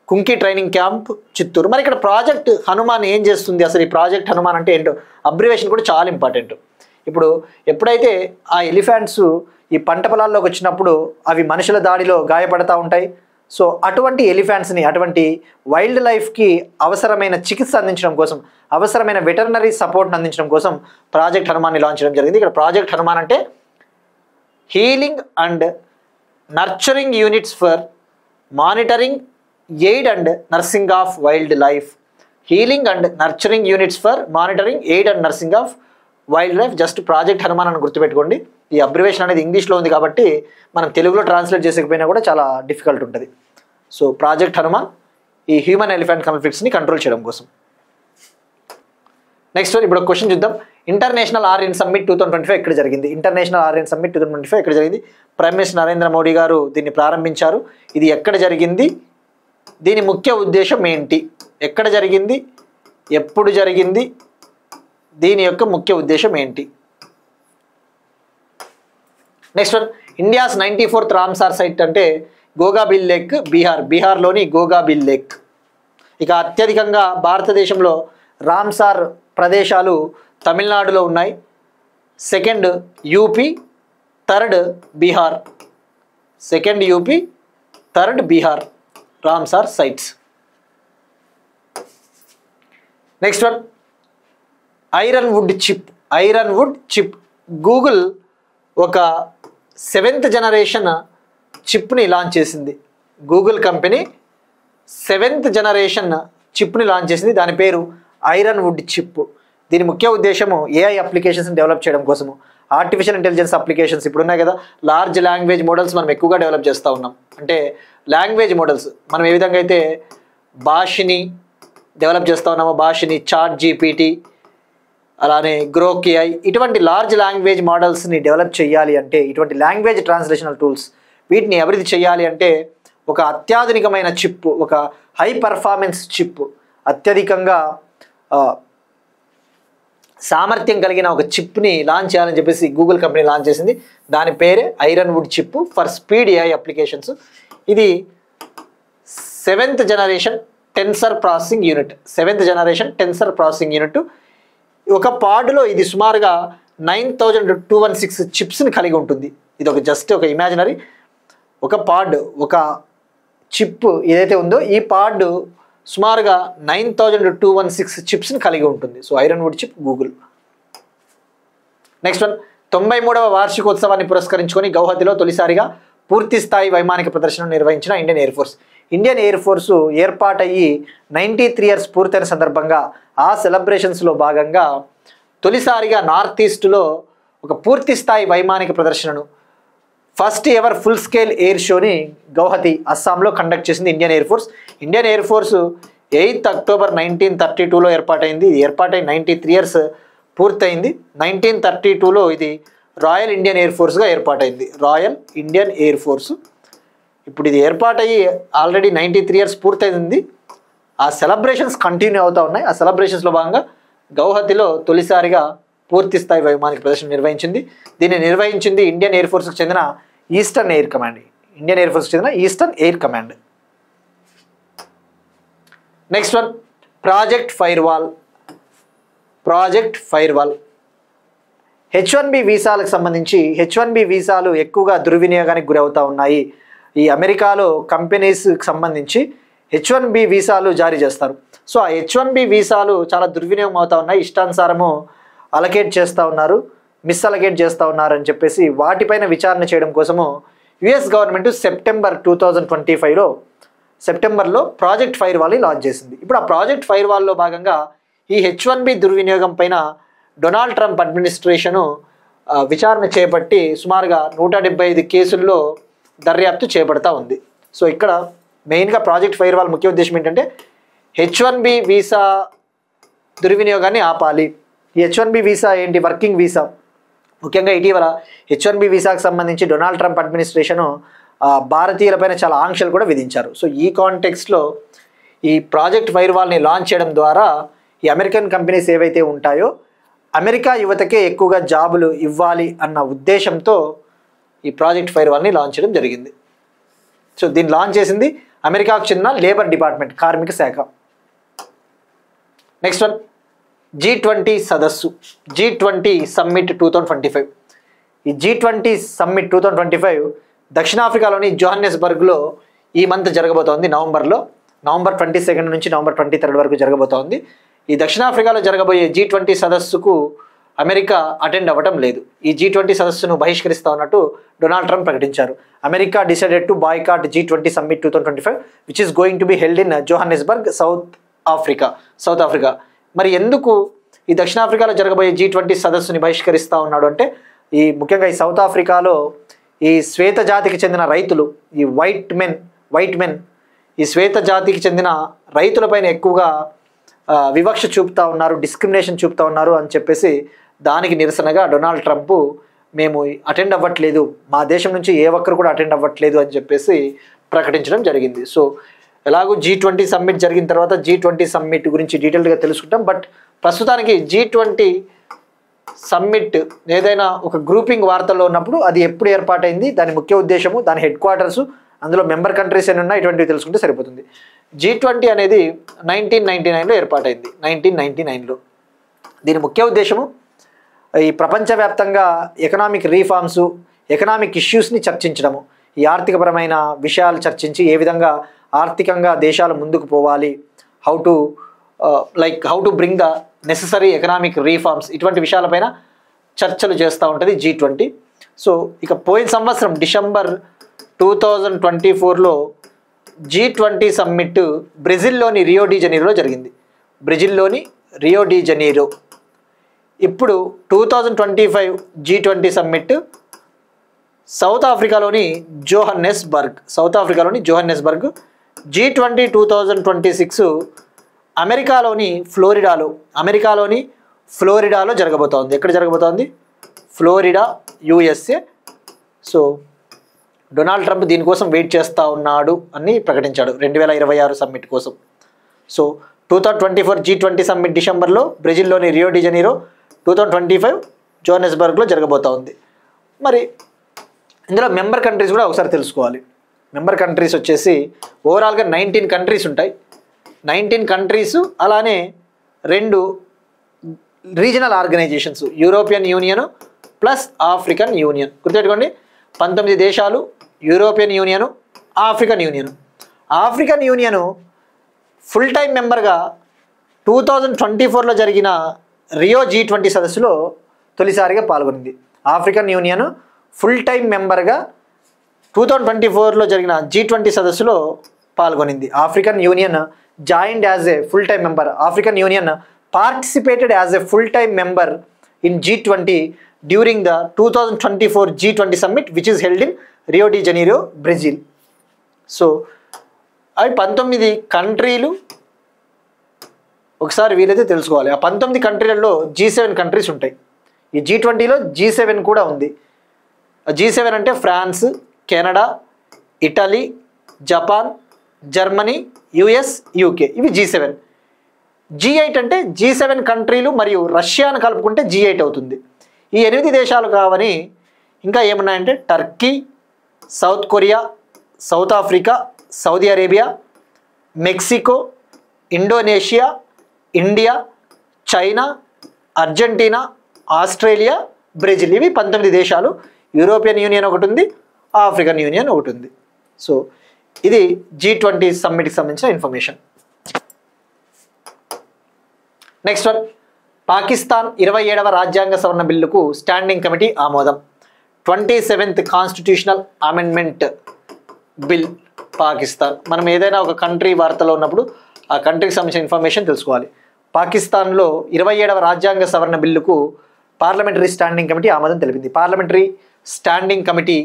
కుంకి ట్రైనింగ్ క్యాంప్ చిత్తూరు. మరి ఇక్కడ ప్రాజెక్ట్ హనుమాన్ ఏం చేస్తుంది, అసలు ఈ ప్రాజెక్ట్ హనుమాన్ అంటే ఏంటో అబ్రివేషన్ కూడా చాలా ఇంపార్టెంట్. ఇప్పుడు ఎప్పుడైతే ఆ ఎలిఫెంట్స్ ఈ పంట పొలాల్లోకి వచ్చినప్పుడు అవి మనుషుల దాడిలో గాయపడతా ఉంటాయి. సో అటువంటి ఎలిఫెంట్స్ని, అటువంటి వైల్డ్ లైఫ్కి అవసరమైన చికిత్స అందించడం కోసం, అవసరమైన వెటర్నరీ సపోర్ట్ని అందించడం కోసం ప్రాజెక్ట్ హనుమాన్ని లాంచ్ చేయడం జరిగింది. ఇక్కడ ప్రాజెక్ట్ హనుమాన్ అంటే healing and nurturing units for monitoring, aid and nursing of wild life. Healing and nurturing units for monitoring, aid and nursing of wild life. Just project Hanuman అని గుర్తుపెట్టుకోండి. ఈ అబ్రివేషన్ అనేది ఇంగ్లీష్లో ఉంది కాబట్టి మనం తెలుగులో ట్రాన్స్లేట్ చేసేకపోయినా కూడా చాలా డిఫికల్ట్ ఉంటుంది. సో ప్రాజెక్ట్ హనుమాన్ ఈ హ్యూమన్ ఎలిఫెంట్ కాన్ఫ్లిక్ట్స్ని కంట్రోల్ చేయడం కోసం. నెక్స్ట్ ఇప్పుడు ఒక క్వశ్చన్ చూద్దాం. ఇంటర్నేషనల్ ఆర్యన్ సమ్మిట్ 2025 ఎక్కడ జరిగింది? ఇంటర్నేషనల్ ఆర్యన్ సమ్మిట్ 2025 ఎక్కడ జరిగింది? ప్రైమ్ మినిస్టర్ నరేంద్ర మోడీ గారు దీన్ని ప్రారంభించారు. ఇది ఎక్కడ జరిగింది? దీని ముఖ్య ఉద్దేశం ఏంటి? ఎక్కడ జరిగింది? ఎప్పుడు జరిగింది? దీని యొక్క ముఖ్య ఉద్దేశం ఏంటి? Next one, India's 94th Ramsar site అంటే గోగాబిల్ లేక్, బీహార్లోని గోగాబిల్ లేక్. ఇక అత్యధికంగా భారతదేశంలో రామ్సార్ ప్రదేశాలు తమిళనాడులో ఉన్నాయి. Second UP, third Bihar. Second UP, third Bihar Ramsar sites. Next one, iron would chip. Google ఒక 7th జనరేషన్ చిప్ని లాంచ్ చేసింది. గూగుల్ కంపెనీ 7th జనరేషన్ చిప్ని లాంచ్ చేసింది. దాని పేరు ఐరన్ వుడ్ చిప్. దీని ముఖ్య ఉద్దేశము ఏఐ అప్లికేషన్స్ని డెవలప్ చేయడం కోసము. ఆర్టిఫిషియల్ ఇంటెలిజెన్స్ అప్లికేషన్స్ ఇప్పుడు ఉన్నాయి కదా, లార్జ్ లాంగ్వేజ్ మోడల్స్ మనం ఎక్కువగా డెవలప్ చేస్తూ ఉన్నాం. అంటే లాంగ్వేజ్ మోడల్స్ మనం ఏ విధంగా అయితే భాషని డెవలప్ చేస్తూ ఉన్నామో, భాషని, చాట్ జీపీటీ, అలానే గ్రోక్ ఏఐ, ఇటువంటి లార్జ్ లాంగ్వేజ్ మోడల్స్ని డెవలప్ చేయాలి అంటే, ఇటువంటి లాంగ్వేజ్ ట్రాన్స్లేషనల్ టూల్స్ వీటిని అభివృద్ధి చేయాలి అంటే ఒక అత్యాధునికమైన చిప్, ఒక హై పర్ఫార్మెన్స్ చిప్, అత్యధికంగా సామర్థ్యం కలిగిన ఒక చిప్ని లాంచ్ చేయాలని చెప్పేసి గూగుల్ కంపెనీ లాంచ్ చేసింది. దాని పేరే iron would chip for speed AI applications. ఇది 7th generation tensor processing unit. 7th generation tensor processing unit. ఒక పాడ్లో ఇది సుమారుగా 9216 చిప్స్ని కలిగి ఉంటుంది. ఇది ఒక జస్ట్ ఒక ఇమాజినరీ ఒక పాడ్, ఒక చిప్ ఏదైతే ఉందో ఈ పాడ్ సుమారుగా 9216 చిప్స్ని కలిగి ఉంటుంది. So iron would chip Google. Next one, 93వ వార్షికోత్సవాన్ని పురస్కరించుకొని గౌహతిలో తొలిసారిగా పూర్తి స్థాయి వైమానిక ప్రదర్శన నిర్వహించిన Indian air force. Indian air force ఏర్పాటయ్యి 93 years పూర్తయిన సందర్భంగా ఆ సెలబ్రేషన్స్లో భాగంగా తొలిసారిగా నార్త్ ఈస్ట్లో ఒక పూర్తి స్థాయి వైమానిక ప్రదర్శనను, first ever full scale air షోని గౌహతి, అస్సాంలో కండక్ట్ చేసింది Indian air force. Indian air force 8th October 1932లో ఏర్పాటైంది. ఇది ఏర్పాటై 93 years పూర్తయింది. 1932లో ఇది రాయల్ ఇండియన్ ఎయిర్ ఫోర్స్గా ఏర్పాటైంది. Royal Indian air force. ఇప్పుడు ఇది ఏర్పాటయ్యి ఆల్రెడీ 93 years పూర్తయింది. ఆ సెలబ్రేషన్స్ కంటిన్యూ అవుతూ ఉన్నాయి. ఆ సెలబ్రేషన్స్లో భాగంగా గౌహతిలో తొలిసారిగా పూర్తి స్థాయి వైమానిక ప్రదర్శన నిర్వహించింది. దీన్ని నిర్వహించింది ఇండియన్ ఎయిర్ ఫోర్స్కి చెందిన eastern air command. Indian air ఫోర్స్కి చెందిన eastern air command. Next one, project firewall. H1B వీసాలకు సంబంధించి H1B వీసాలు ఎక్కువగా దుర్వినియోగానికి గురవుతూ ఉన్నాయి. ఈ అమెరికాలో కంపెనీస్కి సంబంధించి H1B వీసాలు జారీ చేస్తారు. సో ఆ H1B వీసాలు చాలా దుర్వినియోగం అవుతూ ఉన్నాయి. ఇష్టానుసారము అలకేట్ చేస్తూ ఉన్నారు, మిస్అలకేట్ చేస్తూ ఉన్నారు అని చెప్పేసి వాటిపైన విచారణ చేయడం కోసము యుఎస్ గవర్నమెంట్ September 2025లో సెప్టెంబర్లో ప్రాజెక్ట్ ఫైర్వాల్ని లాంచ్ చేసింది. ఇప్పుడు ఆ ప్రాజెక్ట్ ఫైర్వాల్లో భాగంగా ఈ H1B దుర్వినియోగం పైన డొనాల్డ్ ట్రంప్ అడ్మినిస్ట్రేషను విచారణ చేపట్టి సుమారుగా 175 కేసుల్లో దర్యాప్తు చేపడతా ఉంది. సో ఇక్కడ మెయిన్గా ప్రాజెక్ట్ ఫైర్వాల్ ముఖ్య ఉద్దేశం ఏంటంటే H1B వీసా దుర్వినియోగాన్ని ఆపాలి. ఈ H1B వీసా ఏంటి? Working visa. ముఖ్యంగా ఇటీవల H1B వీసాకు సంబంధించి డొనాల్డ్ ట్రంప్ అడ్మినిస్ట్రేషను భారతీయులపైన చాలా ఆంక్షలు కూడా విధించారు. సో ఈ కాంటెక్స్ట్లో ఈ ప్రాజెక్ట్ ఫైర్వాల్ని లాంచ్ చేయడం ద్వారా ఈ అమెరికన్ కంపెనీస్ ఏవైతే ఉంటాయో అమెరికా యువతకే ఎక్కువగా జాబులు ఇవ్వాలి అన్న ఉద్దేశంతో ఈ ప్రాజెక్ట్ ఫైర్వాల్ని లాంచ్ చేయడం జరిగింది. సో దీన్ని లాంచ్ చేసింది అమెరికాకు చెందిన లేబర్ డిపార్ట్మెంట్, కార్మిక శాఖ. నెక్స్ట్ వన్, G20 సదస్సు, G20 సమ్మిట్ 2025. ఈ G20 సమ్మిట్ 2025 దక్షిణాఫ్రికాలోని జోహన్నెస్బర్గ్లో ఈ మంత్ జరగబోతోంది. నవంబర్ 22 నుంచి నవంబర్ 23 వరకు జరగబోతోంది. ఈ దక్షిణాఫ్రికాలో జరగబోయే G20 సదస్సుకు అమెరికా అటెండ్ అవ్వడం లేదు. ఈ G20 సదస్సును బహిష్కరిస్తా ఉన్నట్టు డొనాల్డ్ ట్రంప్ ప్రకటించారు. America decided to boycott G20 summit 2025 which is going to be held in Johannesburg, south Africa. మరి ఎందుకు ఈ దక్షిణాఫ్రికాలో జరగబోయే G20 సదస్సుని బహిష్కరిస్తూ ఉన్నాడు అంటే ముఖ్యంగా ఈ సౌత్ ఆఫ్రికాలో ఈ శ్వేత జాతికి చెందిన రైతులు, ఈ వైట్ మెన్ ఈ శ్వేత జాతికి చెందిన రైతులపైన ఎక్కువగా వివక్ష చూపుతా ఉన్నారు, డిస్క్రిమినేషన్ చూపుతా ఉన్నారు అని చెప్పేసి దానికి నిరసనగా డొనాల్డ్ ట్రంప్ మేము అటెండ్ అవ్వట్లేదు, మా దేశం నుంచి ఏ ఒక్కరు కూడా అటెండ్ అవ్వట్లేదు అని చెప్పేసి ప్రకటించడం జరిగింది. సో ఎలాగో G20 సమ్మిట్ జరిగిన తర్వాత G20 సమ్మిట్ గురించి డీటెయిల్గా తెలుసుకుంటాం. బట్ ప్రస్తుతానికి G20 సమ్మిట్ ఏదైనా ఒక గ్రూపింగ్ వార్తల్లో ఉన్నప్పుడు అది ఎప్పుడు ఏర్పాటైంది, దాని ముఖ్య ఉద్దేశము, దాని హెడ్ క్వార్టర్సు, అందులో మెంబర్ కంట్రీస్ ఏమి ఉన్నాయి, ఇటువంటివి తెలుసుకుంటే సరిపోతుంది. G20 అనేది 1999లో ఏర్పాటైంది. 1999లో దీని ముఖ్య ఉద్దేశము ఈ ప్రపంచవ్యాప్తంగా ఎకనామిక్ రీఫార్మ్స్, ఎకనామిక్ ఇష్యూస్ని చర్చించడము, ఈ ఆర్థికపరమైన విషయాలు చర్చించి ఏ విధంగా ఆర్థికంగా దేశాలు ముందుకు పోవాలి, how to bring the necessary economic reforms, ఇటువంటి విషయాలపైన చర్చలు చేస్తూ ఉంటుంది G20. సో ఇక పోయిన సంవత్సరం డిసెంబర్ 2024లో G20 సమ్మిట్ బ్రెజిల్లోని రియో డి జనీరోలో జరిగింది. ఇప్పుడు 2025 G20 సమ్మిట్ సౌత్ ఆఫ్రికాలోని జోహన్నెస్బర్గ్. G20 2026 అమెరికాలోని ఫ్లోరిడాలో జరగబోతోంది. ఎక్కడ జరగబోతోంది? Florida, USA. So Donald Trump దీనికోసం వెయిట్ చేస్తూ ఉన్నాడు అని ప్రకటించాడు 2026 సమ్మిట్ కోసం. సో 2024 G20 సమ్మిట్ డిసెంబర్లో బ్రెజిల్లోని రియో డి జనీరో, 2025 జోహన్నెస్బర్గ్లో జరగబోతూ ఉంది. మరి ఇందులో మెంబర్ కంట్రీస్ కూడా ఒకసారి తెలుసుకోవాలి. మెంబర్ కంట్రీస్ వచ్చేసి ఓవరాల్గా 19 కంట్రీస్ ఉంటాయి. 19 కంట్రీస్, అలానే 2 regional organisations, European Union plus African Union. గుర్తుపెట్టుకోండి, 19 దేశాలు, European Union, African Union full time మెంబర్గా 2024లో జరిగిన రియో G20 సదస్సులో తొలిసారిగా పాల్గొనింది. ఆఫ్రికన్ యూనియన్ ఫుల్ టైం మెంబర్గా 2024లో జరిగిన G20 సదస్సులో పాల్గొనింది. African Union joined as a full time member. African Union participated as a full-time member in G20 during the 2024 G20 summit which is held in Rio de Janeiro, Brazil. So అవి 19 కంట్రీలు. ఒకసారి వీలైతే తెలుసుకోవాలి. ఆ 19 కంట్రీలలో G7 కంట్రీస్ ఉంటాయి. ఈ G20లో G7 కూడా ఉంది. G7 అంటే France, Canada, Italy, Japan, Germany, US, UK, ఇవి G7. G8 అంటే G7 కంట్రీలు మరియు రష్యాను కలుపుకుంటే G8 అవుతుంది. ఈ 8 దేశాలు కావని ఇంకా ఏమున్నాయంటే Turkey, South Korea, South Africa, Saudi Arabia, Mexico, Indonesia, India, China, Argentina, Australia, Brazil, ఇవి 19 దేశాలు. యూరోపియన్ యూనియన్ ఒకటి ఉంది, ఆఫ్రికన్ యూనియన్ ఒకటి ఉంది. సో ఇది G20 సమ్మిట్కి సంబంధించిన ఇన్ఫర్మేషన్. నెక్స్ట్ వన్, పాకిస్తాన్ 27వ రాజ్యాంగ సవరణ బిల్లుకు స్టాండింగ్ కమిటీ ఆమోదం. 27th constitutional amendment bill Pakistan. మనం ఏదైనా ఒక కంట్రీ వార్తలో ఉన్నప్పుడు ఆ కంట్రీకి సంబంధించిన ఇన్ఫర్మేషన్ తెలుసుకోవాలి. పాకిస్తాన్లో 27వ రాజ్యాంగ సవరణ బిల్లుకు పార్లమెంటరీ స్టాండింగ్ కమిటీ ఆమోదం తెలిపింది. Parliamentary standing committee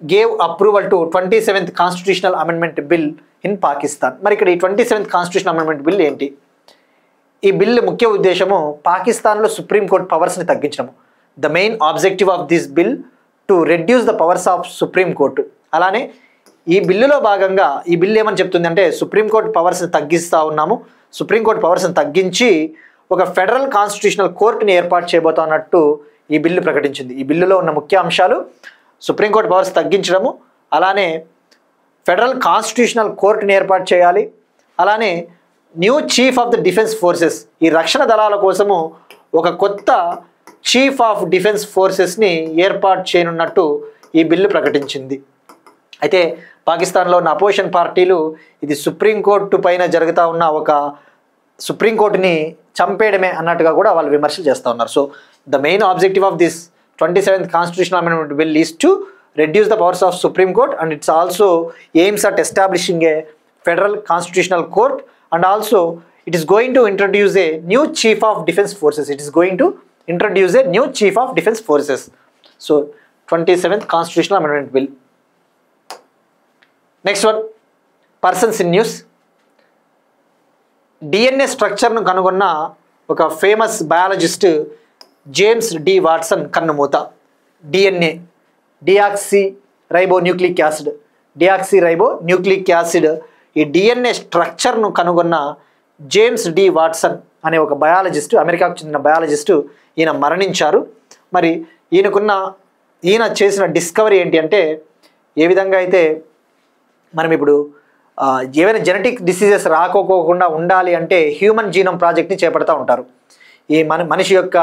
gave approval to 27th constitutional amendment bill in Pakistan. మరి ఇక్కడ ఈ 27th కాన్స్టిట్యూషనల్ అమెండ్మెంట్ బిల్ ఏంటి? ఈ బిల్లు ముఖ్య ఉద్దేశము పాకిస్తాన్లో సుప్రీంకోర్టు పవర్స్ని తగ్గించడము. The main objective of this bill to reduce the powers of supreme court. అలానే ఈ బిల్లులో భాగంగా ఈ బిల్లు ఏమని చెప్తుంది అంటే సుప్రీంకోర్టు పవర్స్ని తగ్గిస్తూ ఉన్నాము, సుప్రీంకోర్టు పవర్స్ని తగ్గించి ఒక ఫెడరల్ కాన్స్టిట్యూషనల్ కోర్టుని ఏర్పాటు చేయబోతున్నట్టు ఈ బిల్లు ప్రకటించింది. ఈ బిల్లులో ఉన్న ముఖ్య అంశాలు సుప్రీంకోర్టు పవర్స్ తగ్గించడము, అలానే ఫెడరల్ కాన్స్టిట్యూషనల్ కోర్టుని ఏర్పాటు చేయాలి, అలానే new chief of the defence forces, ఈ రక్షణ దళాల కోసము ఒక కొత్త చీఫ్ ఆఫ్ డిఫెన్స్ ఫోర్సెస్ని ఏర్పాటు చేయనున్నట్టు ఈ బిల్లు ప్రకటించింది. అయితే పాకిస్తాన్లో ఉన్న అపోజిషన్ పార్టీలు ఇది సుప్రీంకోర్టు పైన జరుగుతూ ఉన్న ఒక సుప్రీంకోర్టుని చంపేయడమే అన్నట్టుగా కూడా వాళ్ళు విమర్శలు చేస్తూ ఉన్నారు. So the main objective of this 27th constitutional amendment bill is to reduce the powers of Supreme Court, and it's also aims at establishing a federal constitutional court, and also it is going to introduce a new chief of defense forces. It is going to introduce a new chief of defense forces. So 27th constitutional amendment bill. Next one, persons in news. DNA structure ను కనుగొన్న ఒక famous biologist James D Watson కన్నుమూత. DNA డియాక్సీరైబోన్యూక్లిక్ యాసిడ్ ఈ డిఎన్ఏ స్ట్రక్చర్ను కనుగొన్న జేమ్స్ డి వాట్సన్ అనే ఒక బయాలజిస్టు, అమెరికాకు చెందిన బయాలజిస్టు, ఈయన మరణించారు. మరి ఈయన చేసిన డిస్కవరీ ఏంటి అంటే, ఏ విధంగా అయితే మనం ఇప్పుడు ఏవైనా జెనెటిక్ డిసీజెస్ రాకోకుండా ఉండాలి అంటే హ్యూమన్ జీనోమ్ ప్రాజెక్ట్ని చేపడతా ఉంటారు. ఈ మనిషి యొక్క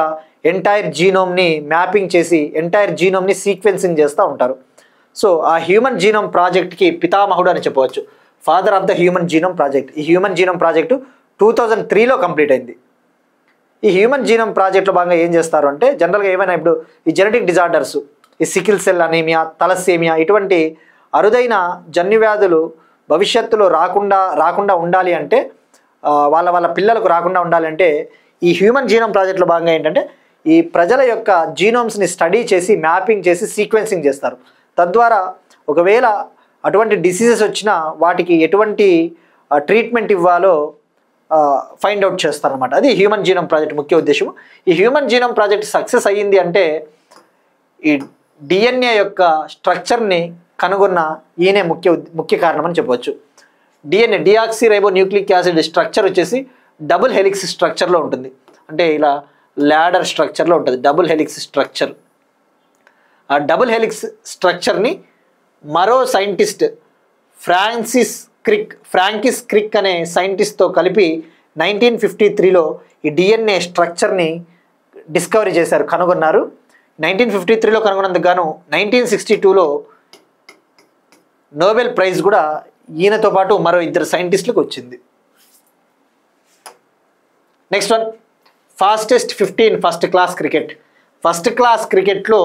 ఎంటైర్ జీనోమ్ని మ్యాపింగ్ చేసి ఎంటైర్ జీనోమ్ని సీక్వెన్సింగ్ చేస్తూ ఉంటారు. సో ఆ హ్యూమన్ జీనోమ్ ప్రాజెక్ట్కి పితామహుడు అని చెప్పవచ్చు, father of the human genome project. ఈ హ్యూమన్ జీనోమ్ ప్రాజెక్టు 2003లో కంప్లీట్ అయింది. ఈ హ్యూమన్ జీనోమ్ ప్రాజెక్ట్లో భాగంగా ఏం చేస్తారు అంటే, జనరల్గా ఏమైనా ఇప్పుడు ఈ జెనెటిక్ డిజార్డర్స్, ఈ సికిల్ సెల్ అనీమియా, తలసేమియా, ఇటువంటి అరుదైన జన్యువ్యాధులు భవిష్యత్తులో రాకుండా ఉండాలి అంటే, వాళ్ళ పిల్లలకు రాకుండా ఉండాలి అంటే ఈ హ్యూమన్ జీనోమ్ ప్రాజెక్ట్లో భాగంగా ఏంటంటే ఈ ప్రజల యొక్క జీనోమ్స్ని స్టడీ చేసి మ్యాపింగ్ చేసి సీక్వెన్సింగ్ చేస్తారు. తద్వారా ఒకవేళ అటువంటి డిసీజెస్ వచ్చినా వాటికి ఎటువంటి ట్రీట్మెంట్ ఇవ్వాలో ఫైండ్ అవుట్ చేస్తారనమాట. అది హ్యూమన్ జీనోమ్ ప్రాజెక్ట్ ముఖ్య ఉద్దేశం. ఈ హ్యూమన్ జీనోమ్ ప్రాజెక్ట్ సక్సెస్ అయ్యింది అంటే ఈ డిఎన్ఏ యొక్క స్ట్రక్చర్ని కనుగొన్న ఈయనే ముఖ్య కారణం అని చెప్పవచ్చు. డిఎన్ఏ డియాక్సీరైబోన్యూక్లిక్ యాసిడ్ స్ట్రక్చర్ వచ్చేసి డబుల్ హెలిక్స్ స్ట్రక్చర్లో ఉంటుంది. అంటే ఇలా ల్యాడర్ స్ట్రక్చర్లో ఉంటుంది డబుల్ హెలిక్స్ స్ట్రక్చర్. ఆ డబుల్ హెలిక్స్ స్ట్రక్చర్ని మరో సైంటిస్ట్ ఫ్రాంకిస్ క్రిక్ అనే సైంటిస్ట్తో కలిపి 1953లో ఈ డిఎన్ఏ స్ట్రక్చర్ని డిస్కవరీ చేశారు, కనుగొన్నారు. 1953లో కనుగొన్నందుకు గాను 1962లో నోబెల్ ప్రైజ్ కూడా ఈయనతో పాటు మరో 2 సైంటిస్టులకు వచ్చింది. Next one, fastest 15 first class cricket. First class క్రికెట్లో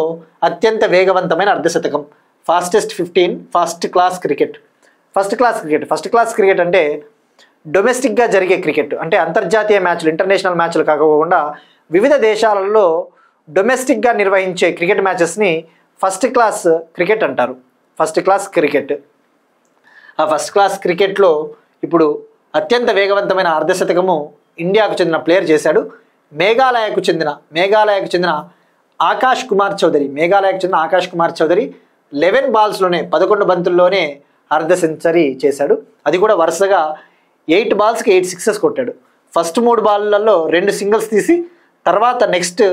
అత్యంత వేగవంతమైన అర్ధశతకం. Fastest 15 first class cricket. First class cricket అంటే డొమెస్టిక్గా జరిగే క్రికెట్, అంటే అంతర్జాతీయ మ్యాచ్లు, ఇంటర్నేషనల్ మ్యాచ్లు కాకుండా వివిధ దేశాలలో డొమెస్టిక్గా నిర్వహించే క్రికెట్ మ్యాచెస్ని ఫస్ట్ క్లాస్ క్రికెట్ అంటారు. First class cricket. ఆ ఫస్ట్ క్లాస్ క్రికెట్లో ఇప్పుడు అత్యంత వేగవంతమైన అర్ధశతకము ఇండియాకు చెందిన ప్లేయర్ చేశాడు. మేఘాలయకు చెందిన ఆకాష్ కుమార్ చౌదరి 11 బాల్స్లోనే 11 బంతుల్లోనే అర్ధ సెంచరీ చేశాడు. అది కూడా వరుసగా 8 బాల్స్కి 8 సిక్సెస్ కొట్టాడు. ఫస్ట్ 3 బాల్లలో 2 సింగిల్స్ తీసి తర్వాత నెక్స్ట్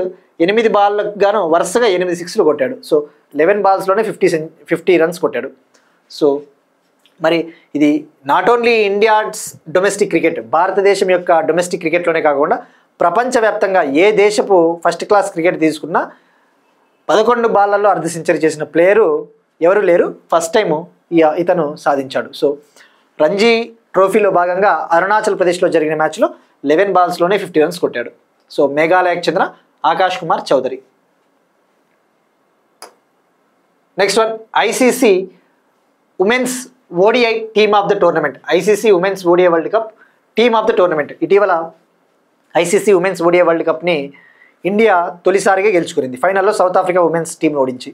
8 బాల్లకు గాను వరుసగా 8 సిక్స్లు కొట్టాడు. సో 11 బాల్స్లోనే 50 రన్స్ కొట్టాడు. సో మరి ఇది not only India's domestic cricket, భారతదేశం యొక్క డొమెస్టిక్ క్రికెట్లోనే కాకుండా ప్రపంచవ్యాప్తంగా ఏ దేశపు ఫస్ట్ క్లాస్ క్రికెట్ తీసుకున్నా 11 బాల్లలో అర్ధ సెంచరీ చేసిన ప్లేయరు ఎవరు లేరు. ఫస్ట్ టైము ఇతను సాధించాడు. సో రంజీ ట్రోఫీలో భాగంగా అరుణాచల్ ప్రదేశ్లో జరిగిన మ్యాచ్లో 11 బాల్స్లోనే 50 రన్స్ కొట్టాడు. సో మేఘాలయకు చెందిన Akash Kumar Chaudhary. Next one, ICC women's ODI team of the tournament. ICC women's ODI world cup team of the tournament. ఇటీవల ఐసీసీ ఉమెన్స్ ఓడిఐ వరల్డ్ కప్ని ఇండియా తొలిసారిగా గెలుచుకునింది, ఫైనల్లో సౌత్ ఆఫ్రికా ఉమెన్స్ టీంను ఓడించి.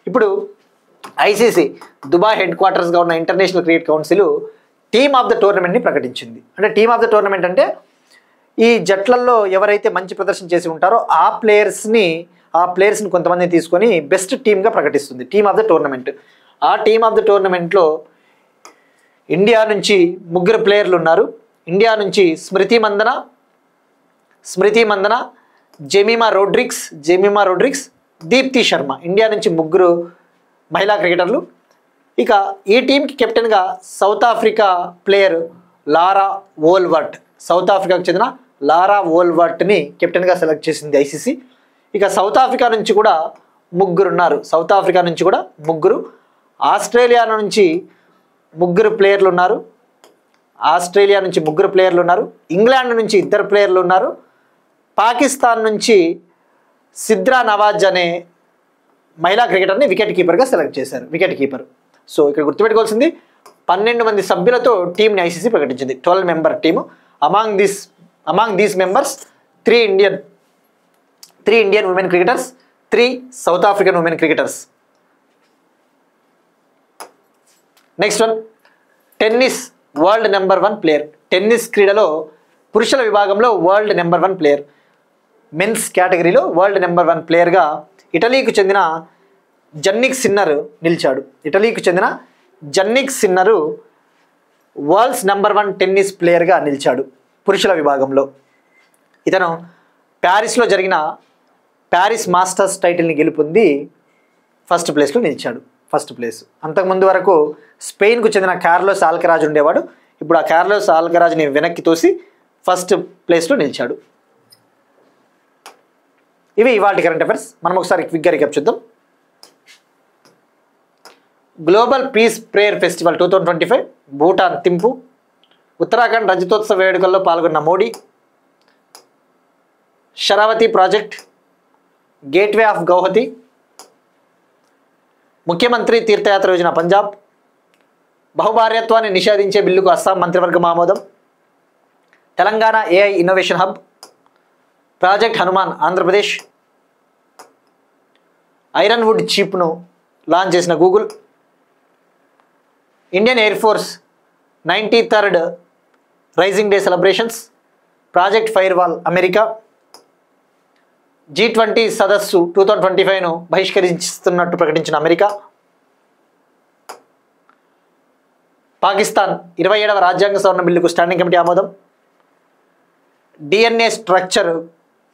ఇప్పుడు ఐసీసీ దుబాయ్ హెడ్ క్వార్టర్స్గా ఉన్న international cricket council team of the టోర్నమెంట్ని ప్రకటించింది. అంటే టీమ్ ఆఫ్ ద టోర్నమెంట్ అంటే ఈ జట్లల్లో ఎవరైతే మంచి ప్రదర్శన చేసి ఉంటారో ఆ ప్లేయర్స్ని కొంతమందిని తీసుకొని బెస్ట్ టీమ్గా ప్రకటిస్తుంది టీమ్ ఆఫ్ ద టోర్నమెంట్. ఆ టీమ్ ఆఫ్ ద టోర్నమెంట్లో ఇండియా నుంచి 3 ప్లేయర్లు ఉన్నారు. ఇండియా నుంచి స్మృతి మందన, జెమిమా రోడ్రిక్స్, దీప్తి శర్మ, ఇండియా నుంచి 3 మహిళా క్రికెటర్లు. ఇక ఈ టీంకి కెప్టెన్గా South Africa player Laura Wolvaardt, South ఆఫ్రికాకు చెందిన లారా వోల్వర్ట్ని కెప్టెన్గా సెలెక్ట్ చేసింది ఐసీసీ. ఇక సౌత్ ఆఫ్రికా నుంచి కూడా 3 ఉన్నారు. ఆస్ట్రేలియా నుంచి 3 ప్లేయర్లు ఉన్నారు. ఇంగ్లాండ్ నుంచి 2 ప్లేయర్లు ఉన్నారు. పాకిస్తాన్ నుంచి సిద్రా నవాజ్ అనే మహిళా క్రికెటర్ని వికెట్ కీపర్గా సెలెక్ట్ చేశారు. సో ఇక్కడ గుర్తుపెట్టుకోవాల్సింది 12 మంది సభ్యులతో టీంని ఐసీసీ ప్రకటించింది. 12 member team. Among these members 3 Indian women cricketers, 3 south African women cricketers. Next one, tennis world number 1 player. Tennis క్రీడలో పురుషుల విభాగంలో వరల్డ్ నెంబర్ 1 ప్లేయర్, మెన్స్ కేటగిరీలో వరల్డ్ నెంబర్ 1 ప్లేయర్గా ఇటలీకి చెందిన జన్నిక్ సిన్నరు వరల్డ్స్ నెంబర్ 1 టెన్నిస్ ప్లేయర్గా నిలిచాడు పురుషుల విభాగంలో. ఇతను ప్యారిస్లో జరిగిన ప్యారిస్ మాస్టర్స్ టైటిల్ని గెలుపొంది ఫస్ట్ ప్లేస్లో నిలిచాడు. అంతకుముందు వరకు స్పెయిన్కు చెందిన కార్లోస్ ఆల్కరాజ్ ఉండేవాడు. ఇప్పుడు ఆ కార్లోస్ ఆల్కరాజ్ని వెనక్కి తోసి ఫస్ట్ ప్లేస్లో నిలిచాడు. ఇవి ఇవాల్టి కరెంట్ అఫైర్స్. మనం ఒకసారి క్విక్గా రీక్యాప్ చూద్దాం. Global peace prayer festival 2025 Bhutan Thimphu. Uttarakhand రజతోత్సవ వేడుకల్లో పాల్గొన్న Modi. Sharavathi project, gateway of Guwahati. ముఖ్యమంత్రి తీర్థయాత్ర యోజన పంజాబ్. బహుభార్యత్వాన్ని నిషేధించే బిల్లుకు అస్సాం మంత్రివర్గం ఆమోదం. Telangana AI innovation hub. Project Hanuman Andhra Pradesh. Ironwood చిప్ను లాంచ్ చేసిన Google. Indian air Force 93rd raising day celebrations. Project firewall America. G20 సదస్సు 2025ను బహిష్కరిస్తున్నట్టు ప్రకటించిన అమెరికా. పాకిస్తాన్ 27వ రాజ్యాంగ సవరణ బిల్లుకు స్టాండింగ్ కమిటీ ఆమోదం. DNA structure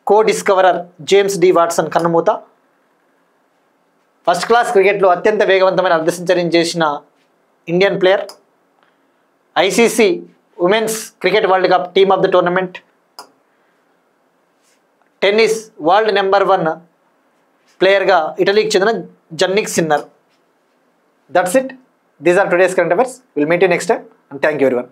co-discoverer James D Watson కన్నుమూత. ఫస్ట్ క్లాస్ క్రికెట్లో అత్యంత వేగవంతమైన అర్ధ సెంచరీని చేసిన Indian player. ICC women's cricket world cup team of the tournament. Tennis world number 1 ప్లేయర్గా ఇటలీకి చెందిన Jannik Sinner. That's it. These are today's current affairs. Will meet you next time and thank you everyone.